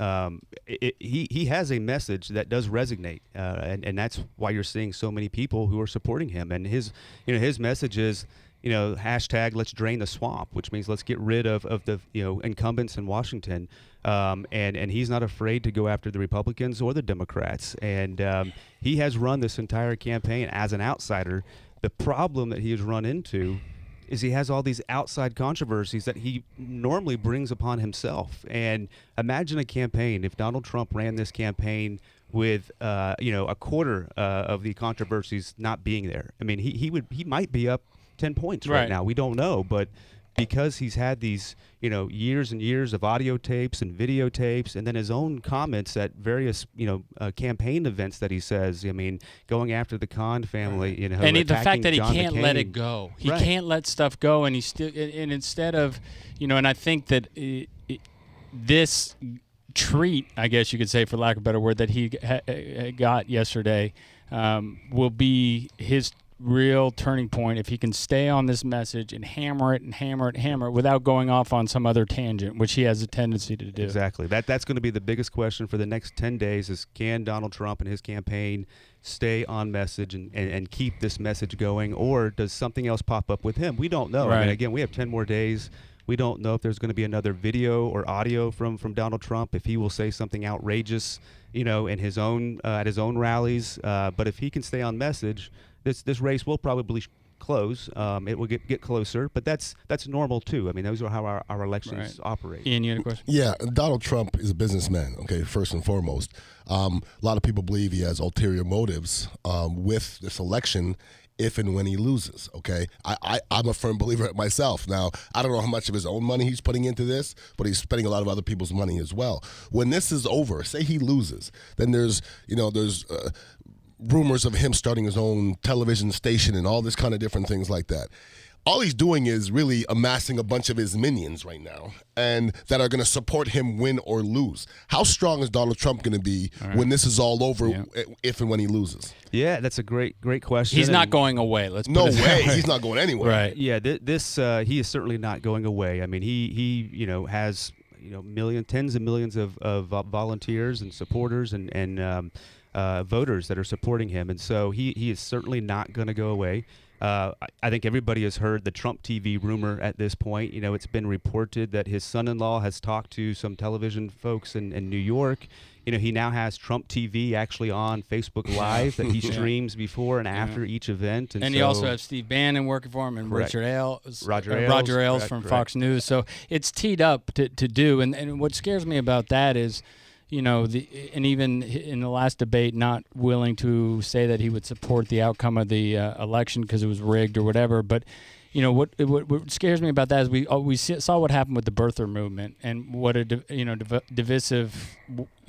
He has a message that does resonate, and that's why you're seeing so many people who are supporting him. And his message is, hashtag let's drain the swamp, which means let's get rid of the incumbents in Washington. And he's not afraid to go after the Republicans or the Democrats. And he has run this entire campaign as an outsider. The problem that he has run into is he has all these outside controversies that he normally brings upon himself. And imagine a campaign if Donald Trump ran this campaign with a quarter of the controversies not being there. I mean, he might be up 10 points right now. We don't know, but because he's had these years and years of audio tapes and videotapes, and then his own comments at various campaign events that he says, I mean, going after the Khan family, and the fact that he John can't McCain. let it go, he can't let stuff go, and he's still, and instead of, and I think that this treat, I guess you could say, for lack of a better word, that he got yesterday will be his real turning point if he can stay on this message and hammer it without going off on some other tangent, which he has a tendency to do. Exactly. That's going to be the biggest question for the next 10 days is can Donald Trump and his campaign stay on message and keep this message going, or does something else pop up with him? We don't know. Right. I mean, again, we have 10 more days. We don't know if there's going to be another video or audio from Donald Trump, if he will say something outrageous, in his own at his own rallies. But if he can stay on message, this race will probably close. It will get closer, but that's normal too. I mean, those are how our elections operate. Ian, you had a question? Yeah, Donald Trump is a businessman, okay, first and foremost. A lot of people believe he has ulterior motives with this election if and when he loses, okay? I'm a firm believer myself. Now, I don't know how much of his own money he's putting into this, but he's spending a lot of other people's money as well. When this is over, say he loses, then there's rumors of him starting his own television station and all this kind of different things like that. All he's doing is really amassing a bunch of his minions right now and that are going to support him win or lose. How strong is Donald Trump going to be when this is all over, if and when he loses? Yeah, that's a great question. He's not going away. No way. He's not going anywhere. Right. Yeah, he is certainly not going away. I mean, he has tens of millions of volunteers and supporters and voters that are supporting him, and so he is certainly not going to go away. I think everybody has heard the Trump TV rumor at this point. It's been reported that his son-in-law has talked to some television folks in New York. He now has Trump TV actually on Facebook Live that he streams before and after each event. And he also has Steve Bannon working for him and Correct. Roger Ailes from Fox News. So it's teed up to do. And what scares me about that is, and even in the last debate, not willing to say that he would support the outcome of the election because it was rigged or whatever. But, what scares me about that is we saw what happened with the birther movement and what a divisive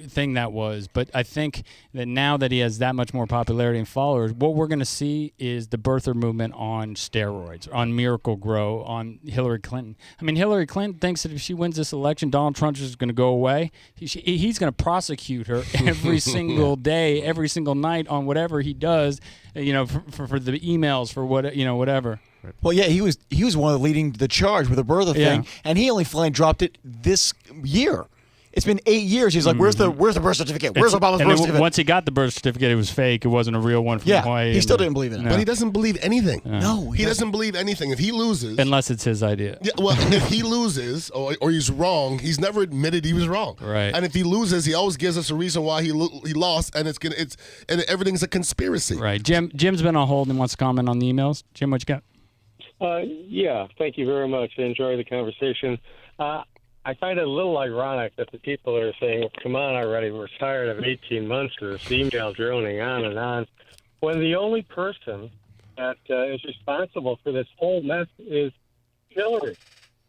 thing that was. But I think that now that he has that much more popularity and followers, what we're going to see is the birther movement on steroids, on Miracle Grow, on Hillary Clinton. I mean, Hillary Clinton thinks that if she wins this election, Donald Trump is going to go away. He's going to prosecute her every single day, every single night on whatever he does, for the emails, for whatever. Well, yeah, he was one of the leading the charge with the birther thing, and he only finally dropped it this year. It's been 8 years. He's like, "Where's the birth certificate? Where's Obama's birth certificate?" Once he got the birth certificate, it was fake. It wasn't a real one from Hawaii. He still didn't believe in it. No. But he doesn't believe anything. No, he doesn't believe anything. If he loses, unless it's his idea. Yeah, well, if he loses or he's wrong, he's never admitted he was wrong. Right. And if he loses, he always gives us a reason why he lost, and and everything's a conspiracy. Right. Jim's been on hold and wants to comment on the emails. Jim, what you got? Yeah, thank you very much. I enjoy the conversation. I find it a little ironic that the people are saying, come on already, we're tired of 18 months of this email droning on and on, when the only person that is responsible for this whole mess is Hillary.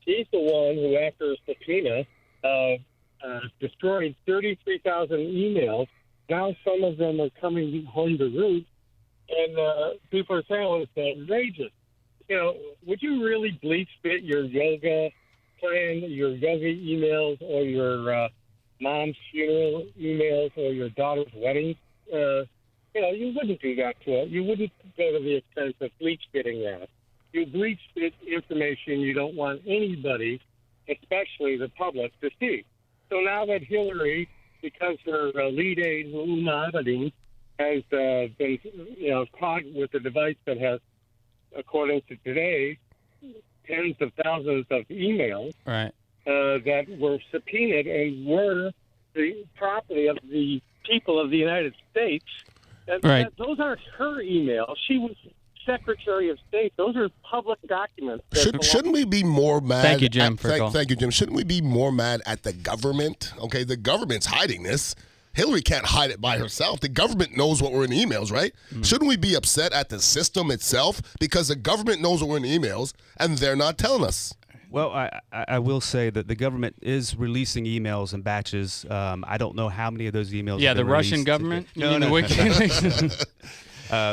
She's the one who, after a subpoena, destroyed 33,000 emails. Now some of them are coming home to roost, and people are saying, oh, it's outrageous. Would you really bleach fit your yoga plan, your yoga emails, or your mom's funeral emails, or your daughter's wedding? You wouldn't do that to it. You wouldn't go to the extent of bleach fitting that. You bleach fit information you don't want anybody, especially the public, to see. So now that Hillary, because her lead aide, Uma Abedin, has been caught with a device that has, according to today, tens of thousands of emails that were subpoenaed and were the property of the people of the United States. Those aren't her emails. She was Secretary of State. Those are public documents. Shouldn't we be more mad? Thank you, Jim. Thank you, Jim. Shouldn't we be more mad at the government? Okay, the government's hiding this. Hillary can't hide it by herself. The government knows what we're in emails, right? Shouldn't we be upset at the system itself because the government knows what we're in emails and they're not telling us? Well, I will say that the government is releasing emails in batches. I don't know how many of those emails. Yeah, have been the Russian released. government. No. WikiLeaks.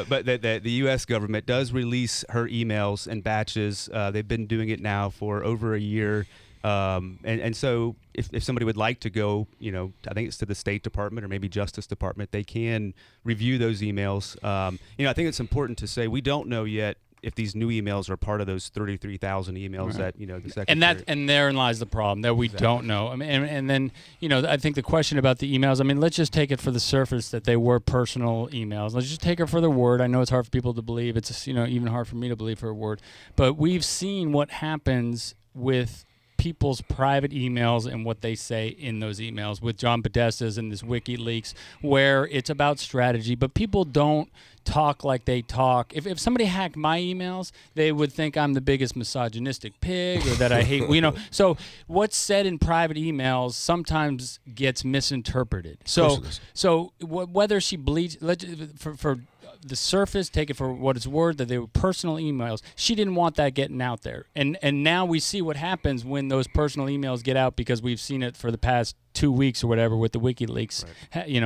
But the U.S. government does release her emails in batches. They've been doing it now for over a year. And so if somebody would like to go, I think it's to the State Department or maybe Justice Department, they can review those emails. I think it's important to say we don't know yet if these new emails are part of those 33,000 emails that the secretary. And therein lies the problem that we don't know. I mean, and then I think the question about the emails. I mean, let's just take it for the surface that they were personal emails. Let's just take it for the word. I know it's hard for people to believe. It's even hard for me to believe for a word. But we've seen what happens with people's private emails and what they say in those emails with John Podesta's and this WikiLeaks, where it's about strategy, but people don't talk like they talk. If somebody hacked my emails, they would think I'm the biggest misogynistic pig or that I hate, So what's said in private emails sometimes gets misinterpreted. So whether she bleeds, for the surface, take it for what it's worth, that they were personal emails. She didn't want that getting out there. And now we see what happens when those personal emails get out, because we've seen it for the past 2 weeks or whatever with the WikiLeaks,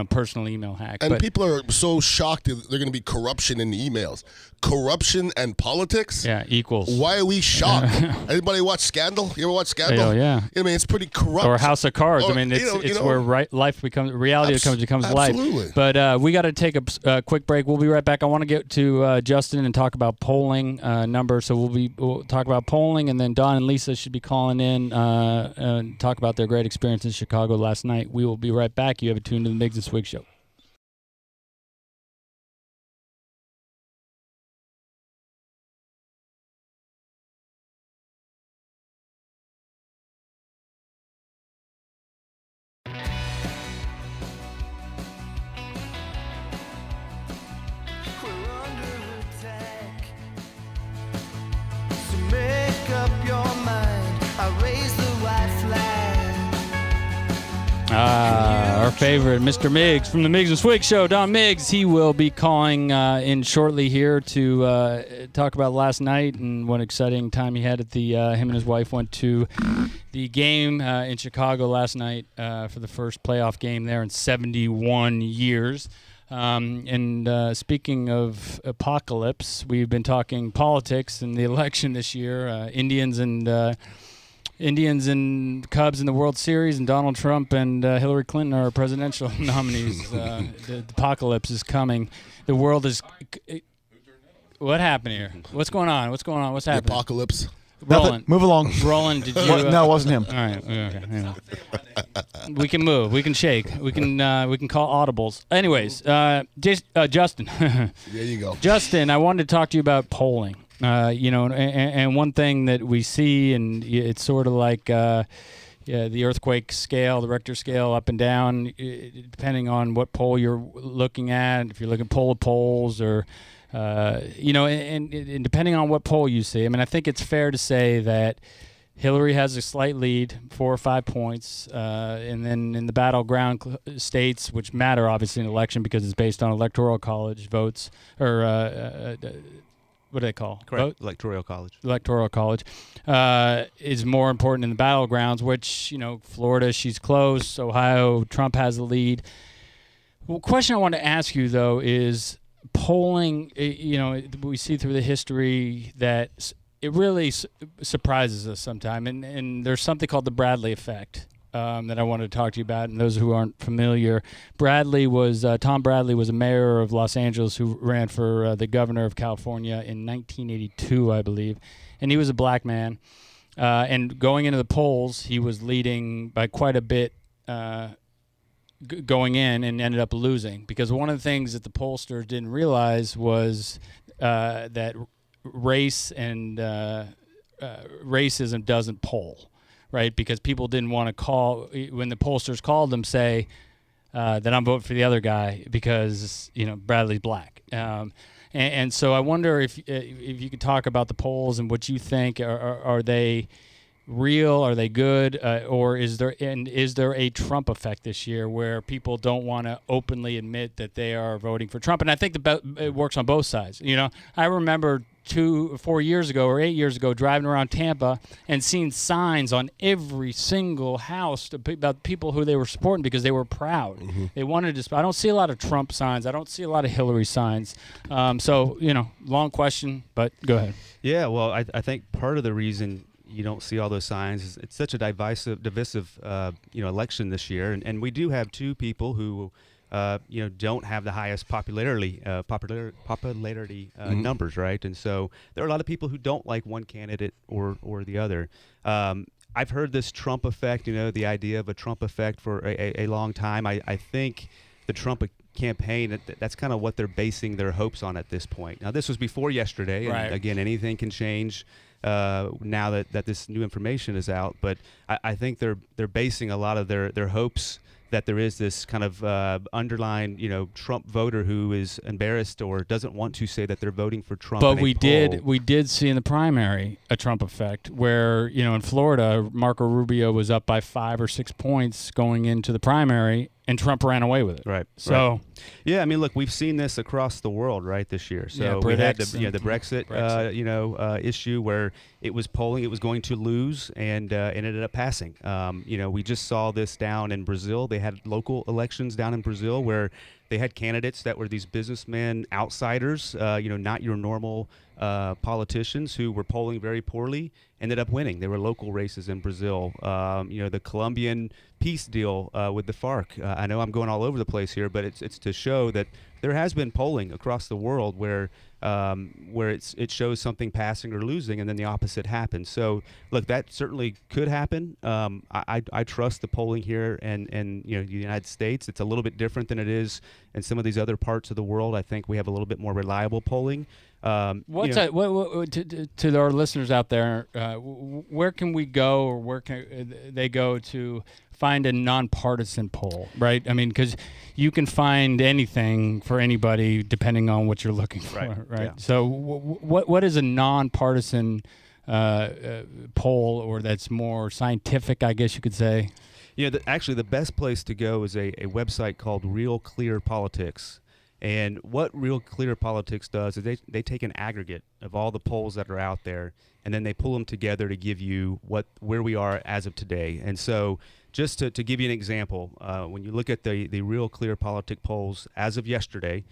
personal email hack. And people are so shocked that they're going to be corruption in the emails. Corruption and politics? Yeah, equals. Why are we shocked? Anybody watch Scandal? You ever watch Scandal? Yeah. I mean, it's pretty corrupt. Or House of Cards. I mean, it's where life becomes reality becomes absolutely. Life. But we got to take a quick break. We'll be right back. I want to get to Justin and talk about polling numbers. So we'll talk about polling, and then Don and Lisa should be calling in and talk about their great experience in Chicago last night. We will be right back. You have it tuned to the Miggs and Swig Show. Our favorite, Mr. Miggs from the Miggs and Swig Show, Don Miggs. He will be calling in shortly here to talk about last night and what exciting time he had at the. Him and his wife went to the game in Chicago last night for the first playoff game there in 71 years. And speaking of apocalypse, we've been talking politics and the election this year. Indians and Cubs in the World Series, and Donald Trump and Hillary Clinton are presidential nominees. The apocalypse is coming. The world is. What happened here? What's going on? What's happening? The apocalypse. Roland, move along. Roland, did you? No, it wasn't him. All right. Okay. Yeah. We can move. We can shake. We can call audibles. Anyways, Justin. There you go. Justin, I wanted to talk to you about polling. And one thing that we see, and it's sort of like the earthquake scale, the Richter scale, up and down, depending on what poll you're looking at. If you're looking poll of polls, or and depending on what poll you see. I mean, I think it's fair to say that Hillary has a slight lead, 4 or 5 points, and then in the battleground states, which matter obviously in an election because it's based on electoral college votes, or what do they call? Correct. Electoral college. Electoral college is more important in the battlegrounds, which, Florida, she's close. Ohio, Trump has the lead. Well, question I want to ask you, though, is polling, we see through the history that it really surprises us sometimes. And there's something called the Bradley effect. That I wanted to talk to you about, and those who aren't familiar, Tom Bradley was a mayor of Los Angeles who ran for the governor of California in 1982, I believe, and he was a black man, and going into the polls, he was leading by quite a bit going in, and ended up losing, because one of the things that the pollsters didn't realize was that race and racism doesn't poll. Right, because people didn't want to call, when the pollsters called them, say that I'm voting for the other guy because Bradley's black, and so I wonder if you could talk about the polls and what you think. Are they real? Are they good? Or is there a Trump effect this year where people don't want to openly admit that they are voting for Trump? And I think it works on both sides. I remember 4 years ago or 8 years ago driving around Tampa and seeing signs on every single house about people who they were supporting because they were proud. Mm-hmm. They wanted to. I don't see a lot of Trump signs. I don't see a lot of Hillary signs. So long question, but go ahead. Yeah, well, I think part of the reason you don't see all those signs. It's such a divisive election this year, and we do have two people who don't have the highest popularity numbers, right? And so there are a lot of people who don't like one candidate or the other. I've heard this Trump effect, the idea of a Trump effect for a long time. I think the Trump campaign, that's kind of what they're basing their hopes on at this point. Now, this was before yesterday, and right. Again, anything can change now that this new information is out. But I think they're basing a lot of their hopes that there is this kind of underlying, Trump voter who is embarrassed or doesn't want to say that they're voting for Trump. But we did see in the primary a Trump effect where, in Florida, Marco Rubio was up by 5 or 6 points going into the primary, and Trump ran away with it. Right. So, right. Yeah, I mean, look, we've seen this across the world, right, this year. So we had the Brexit. Issue where it was polling, it was going to lose, and ended up passing. We just saw this down in Brazil. They had local elections down in Brazil where they had candidates that were these businessmen, outsiders, not your normal politicians who were polling very poorly, ended up winning. They were local races in Brazil. The Colombian peace deal with the FARC. I know I'm going all over the place here, but it's to show that there has been polling across the world where it shows something passing or losing, and then the opposite happens. So, look, that certainly could happen. I trust the polling here, and the United States. It's a little bit different than it is in some of these other parts of the world. I think we have a little bit more reliable polling. To our listeners out there, where can we go, or where can they go to find a nonpartisan poll, right? I mean, because you can find anything for anybody depending on what you're looking for, right? Yeah. So what is a nonpartisan poll, or that's more scientific, I guess you could say? Yeah, actually the best place to go is a website called Real Clear Politics. And what Real Clear Politics does is they take an aggregate of all the polls that are out there, and then they pull them together to give you where we are as of today. And so just to give you an example, when you look at the Real Clear Politic polls as of yesterday,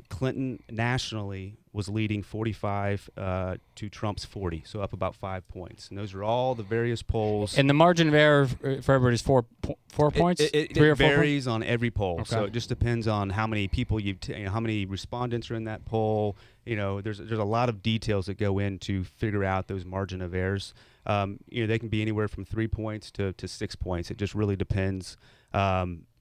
Clinton nationally was leading 45 to Trump's 40, so up about 5 points. And those are all the various polls. And the margin of error for everybody is 4 points? It 3 or 4 varies points? on every poll. Okay. So it just depends on how many people how many respondents are in that poll. There's a lot of details that go in to figure out those margin of errors. They can be anywhere from 3 points to 6 points. It just really depends.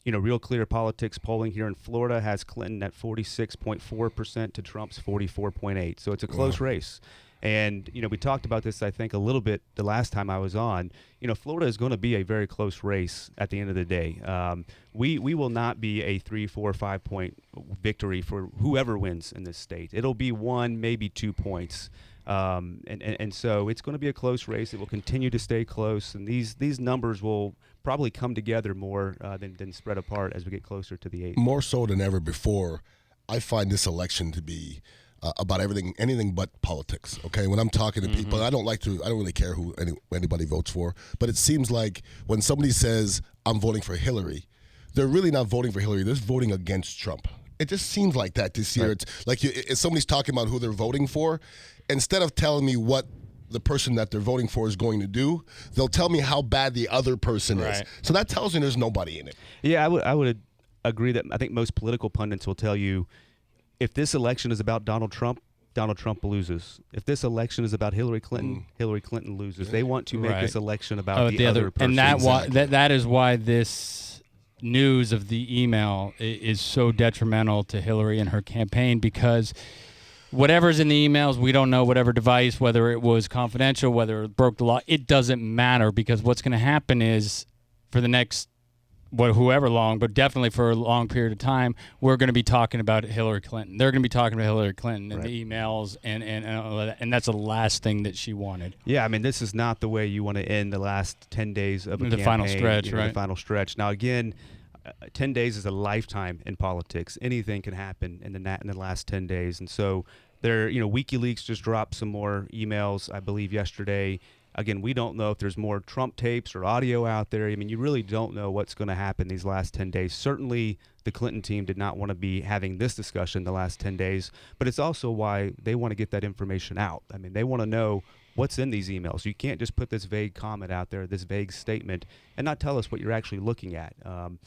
Real Clear Politics polling here in Florida has Clinton at 46.4% to Trump's 44.8%. So it's a close race. And, we talked about this, I think, a little bit the last time I was on. Florida is going to be a very close race at the end of the day. We will not be a 3, 4, 5 point victory for whoever wins in this state. It'll be 1, maybe 2 points. And so it's going to be a close race. It will continue to stay close. And these numbers will probably come together more than spread apart as we get closer to the 8th. More so than ever before, I find this election to be about anything but politics. Okay, when I'm talking to people, I don't really care who anybody votes for, but it seems like when somebody says I'm voting for Hillary, they're really not voting for Hillary. They're voting against Trump. It just seems like that this year. Right. It's like if somebody's talking about who they're voting for, instead of telling me what the person that they're voting for is going to do, they'll tell me how bad the other person is. So that tells me there's nobody in it. Yeah, I would agree that I think most political pundits will tell you if this election is about Donald Trump loses. If this election is about Hillary Clinton, Hillary Clinton loses. They want to make this election about the other person. And that is why this news of the email is so detrimental to Hillary and her campaign, because whatever's in the emails, we don't know, whatever device, whether it was confidential, whether it broke the law, it doesn't matter, because what's going to happen is for the next whoever long, but definitely for a long period of time, we're going to be talking about Hillary Clinton. They're going to be talking about Hillary Clinton in the emails, and that's the last thing that she wanted. Yeah, I mean, this is not the way you want to end the last 10 days of a campaign. Final stretch, The final stretch. Now, again, 10 days is a lifetime in politics. Anything can happen in the last 10 days. And so WikiLeaks just dropped some more emails, I believe, yesterday. Again, we don't know if there's more Trump tapes or audio out there. I mean, you really don't know what's going to happen these last 10 days. Certainly, the Clinton team did not want to be having this discussion the last 10 days, but it's also why they want to get that information out. I mean, they want to know what's in these emails. You can't just put this vague comment out there, this vague statement, and not tell us what you're actually looking at. And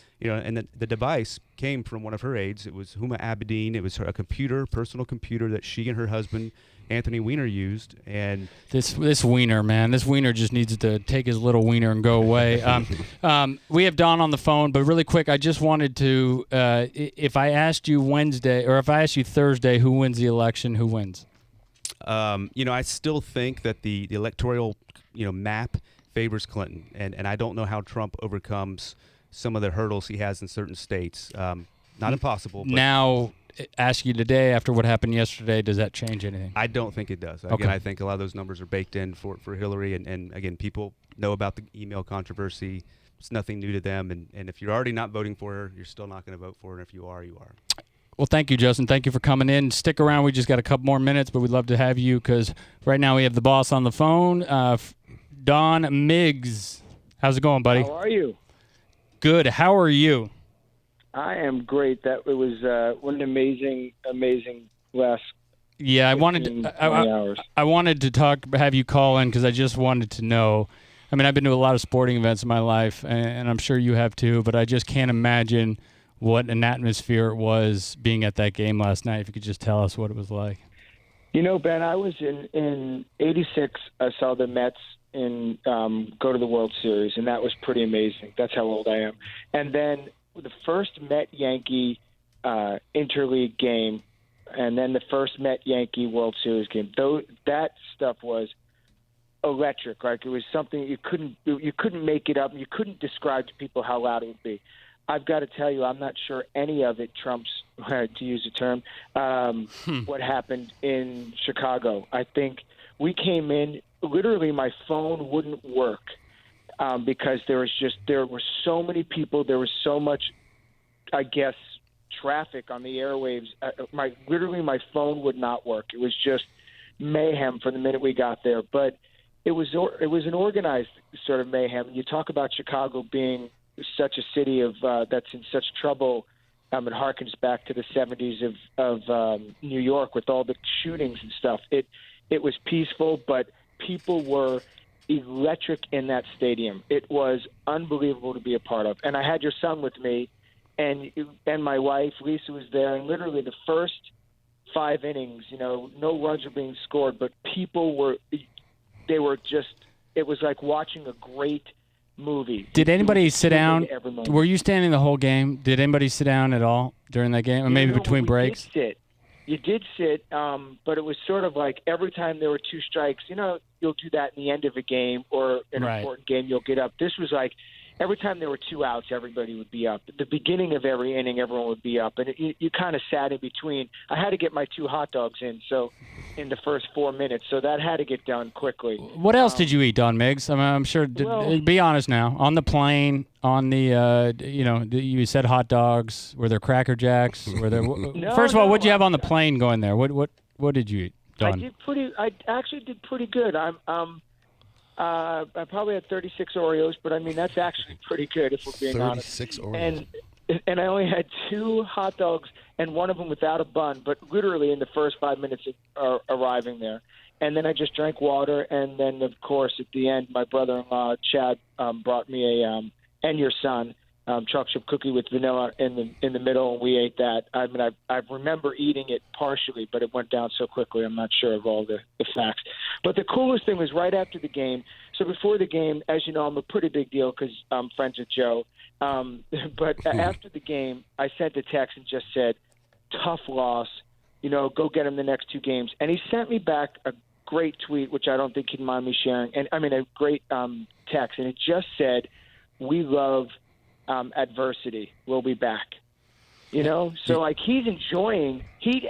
the device came from one of her aides. It was Huma Abedin. It was a personal computer that she and her husband, Anthony Weiner, used. And this Weiner, man, this Weiner just needs to take his little Weiner and go away. We have Don on the phone, but really quick, I just wanted to, if I asked you Wednesday, or if I asked you Thursday, who wins the election, who wins? I still think that the electoral, map favors Clinton, and I don't know how Trump overcomes some of the hurdles he has in certain states. Not impossible. But now, ask you today, after what happened yesterday, does that change anything? I don't think it does. Again, Okay. I think a lot of those numbers are baked in for Hillary, and again, people know about the email controversy. It's nothing new to them, and if you're already not voting for her, you're still not going to vote for her, and if you are, you are. Well, thank you, Justin. Thank you for coming in. Stick around. We just got a couple more minutes, but we'd love to have you because right now we have the boss on the phone, Don Miggs. How's it going, buddy? How are you? Good. How are you? I am great. That it was an amazing last. Yeah, I wanted 20 hours. I wanted to have you call in because I just wanted to know. I mean, I've been to a lot of sporting events in my life, and I'm sure you have too. But I just can't imagine what an atmosphere it was being at that game last night. If you could just tell us what it was like. Ben, I was in '86. I saw the Mets go to the World Series, and that was pretty amazing. That's how old I am. And then the first Met-Yankee interleague game, and then the first Met-Yankee World Series game. That stuff was electric. Like it was something you couldn't make it up. You couldn't describe to people how loud it would be. I've got to tell you, I'm not sure any of it trumps, to use a term, what happened in Chicago. I think we came in, literally my phone wouldn't work because there were so many people. There was so much, I guess, traffic on the airwaves. Literally my phone would not work. It was just mayhem from the minute we got there. But it was an organized sort of mayhem. You talk about Chicago being such a city that's in such trouble. It harkens back to the 70s of New York with all the shootings and stuff. It was peaceful, but people were electric in that stadium. It was unbelievable to be a part of. And I had your son with me, and my wife Lisa was there. And literally the first 5 innings, no runs were being scored, but people were. They were just. It was like watching a great movie. Did anybody sit down? Were you standing the whole game? Did anybody sit down at all during that game, or maybe between breaks? You did sit, but it was sort of like every time there were 2 strikes, you'll do that in the end of a game or an important game, you'll get up. This was like every time there were 2 outs, everybody would be up. At the beginning of every inning, everyone would be up. And you kind of sat in between. I had to get my 2 hot dogs in the first 4 minutes, so that had to get done quickly. What else did you eat, Don Miggs? I mean, I'm sure. Be honest now. On the plane, on the, you said hot dogs. Were there Cracker Jacks? Were there? First of all, what did you have on the plane going there? What did you eat, Don? I actually did pretty good. I probably had 36 Oreos, but I mean that's actually pretty good if we're being honest. 36 Oreos. And I only had 2 hot dogs and one of them without a bun, but literally in the first 5 minutes of arriving there. And then I just drank water, and then of course at the end, my brother-in-law Chad brought me and your son chocolate chip cookie with vanilla in the middle, and we ate that. I mean, I remember eating it partially, but it went down so quickly. I'm not sure of all the facts. But the coolest thing was right after the game. So before the game, as you know, I'm a pretty big deal because I'm friends with Joe. But after the game, I sent a text and just said, "Tough loss. Go get him the next 2 games." And he sent me back a great tweet, which I don't think he'd mind me sharing. And I mean, a great text, and it just said, "We love." Adversity. We'll be back. So like he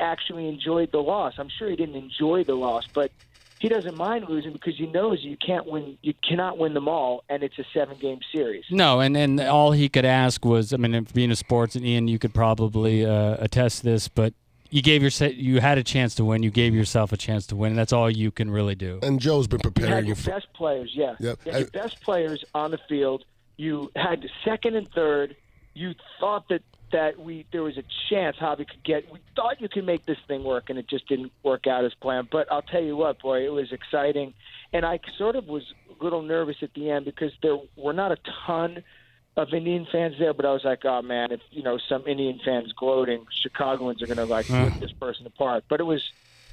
actually enjoyed the loss. I'm sure he didn't enjoy the loss, but he doesn't mind losing because he knows you cannot win them all, and it's a 7-game series. No, and all he could ask was, I mean, being a sports, and Ian, you could probably attest this, but you had a chance to win. You gave yourself a chance to win, and that's all you can really do. And Joe's been preparing you had your best players, yeah. Yep. You had your best players on the field. You had second and third. You thought that that there was a chance Javi could get. We thought you could make this thing work, and it just didn't work out as planned. But I'll tell you what, boy, it was exciting, and I sort of was a little nervous at the end because there were not a ton of Indian fans there, but I was like, oh man, if some Indian fans gloating, Chicagoans are going to rip this person apart. But it was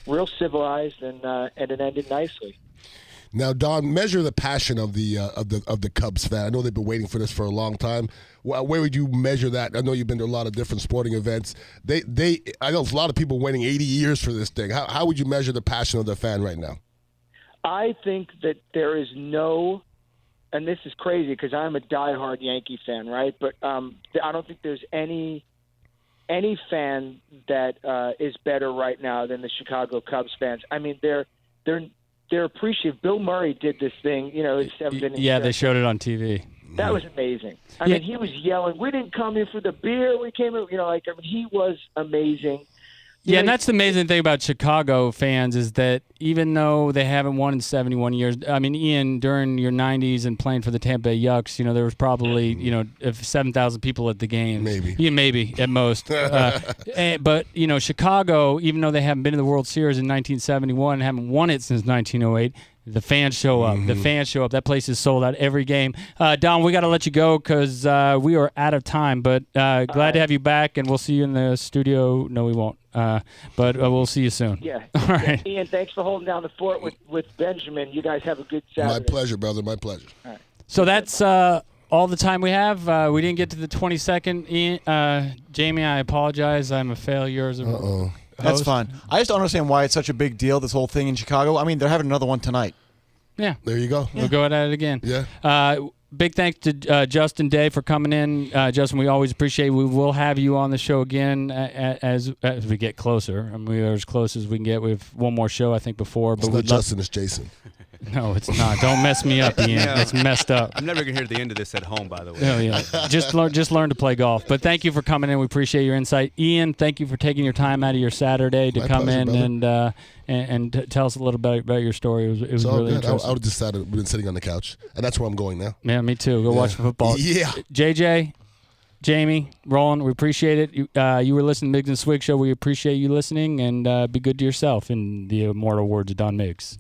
real civilized, and it ended nicely. Now, Don, measure the passion of the Cubs fan. I know they've been waiting for this for a long time. Where would you measure that? I know you've been to a lot of different sporting events. I know a lot of people waiting 80 years for this thing. How would you measure the passion of the fan right now? I think that there is no, and this is crazy because I'm a diehard Yankee fan, right? But I don't think there's any fan that is better right now than the Chicago Cubs fans. I mean, they're appreciative. Bill Murray did this thing, his 7th inning. Yeah, they showed it on TV. That was amazing. I mean, he was yelling, "We didn't come here for the beer. We came here," he was amazing. Yeah, and that's the amazing thing about Chicago fans is that even though they haven't won in 71 years, I mean, Ian, during your 90s and playing for the Tampa Bay Yucks, there was probably, if 7,000 people at the game. Maybe. Yeah, maybe at most. But, Chicago, even though they haven't been to the World Series in 1971 and haven't won it since 1908, the fans show up. The fans show up. That place is sold out every game. Don, we got to let you go because we are out of time. But glad to have you back, and we'll see you in the studio. No, we won't. But we'll see you soon. Yeah. All right. Ian, thanks for holding down the fort with Benjamin. You guys have a good Saturday. My pleasure, brother. My pleasure. All right. So that's all the time we have. We didn't get to the 22nd. Ian, Jamie, I apologize. I'm a failure as a host. That's fine. I just don't understand why it's such a big deal, this whole thing in Chicago. I mean, they're having another one tonight. Yeah. There you go. We'll go at it again. Yeah. Big thanks to Justin Day for coming in. Justin, we always appreciate it. We will have you on the show again as we get closer. I mean, we are as close as we can get. We have one more show, I think, before. But it's not Justin, it's Jason. No, it's not. Don't mess me up, Ian. No. It's messed up. I'm never going to hear the end of this at home, by the way. Oh, yeah. Just learn to play golf. But thank you for coming in. We appreciate your insight. Ian, thank you for taking your time out of your Saturday to come in and tell us a little bit about your story. It was all really good. interesting. I just decided we've been sitting on the couch, and that's where I'm going now. Yeah, me too. Go watch football. Yeah. JJ, Jamie, Roland, we appreciate it. You were listening to Miggs and Swig Show. We appreciate you listening, and be good to yourself in the immortal words of Don Miggs.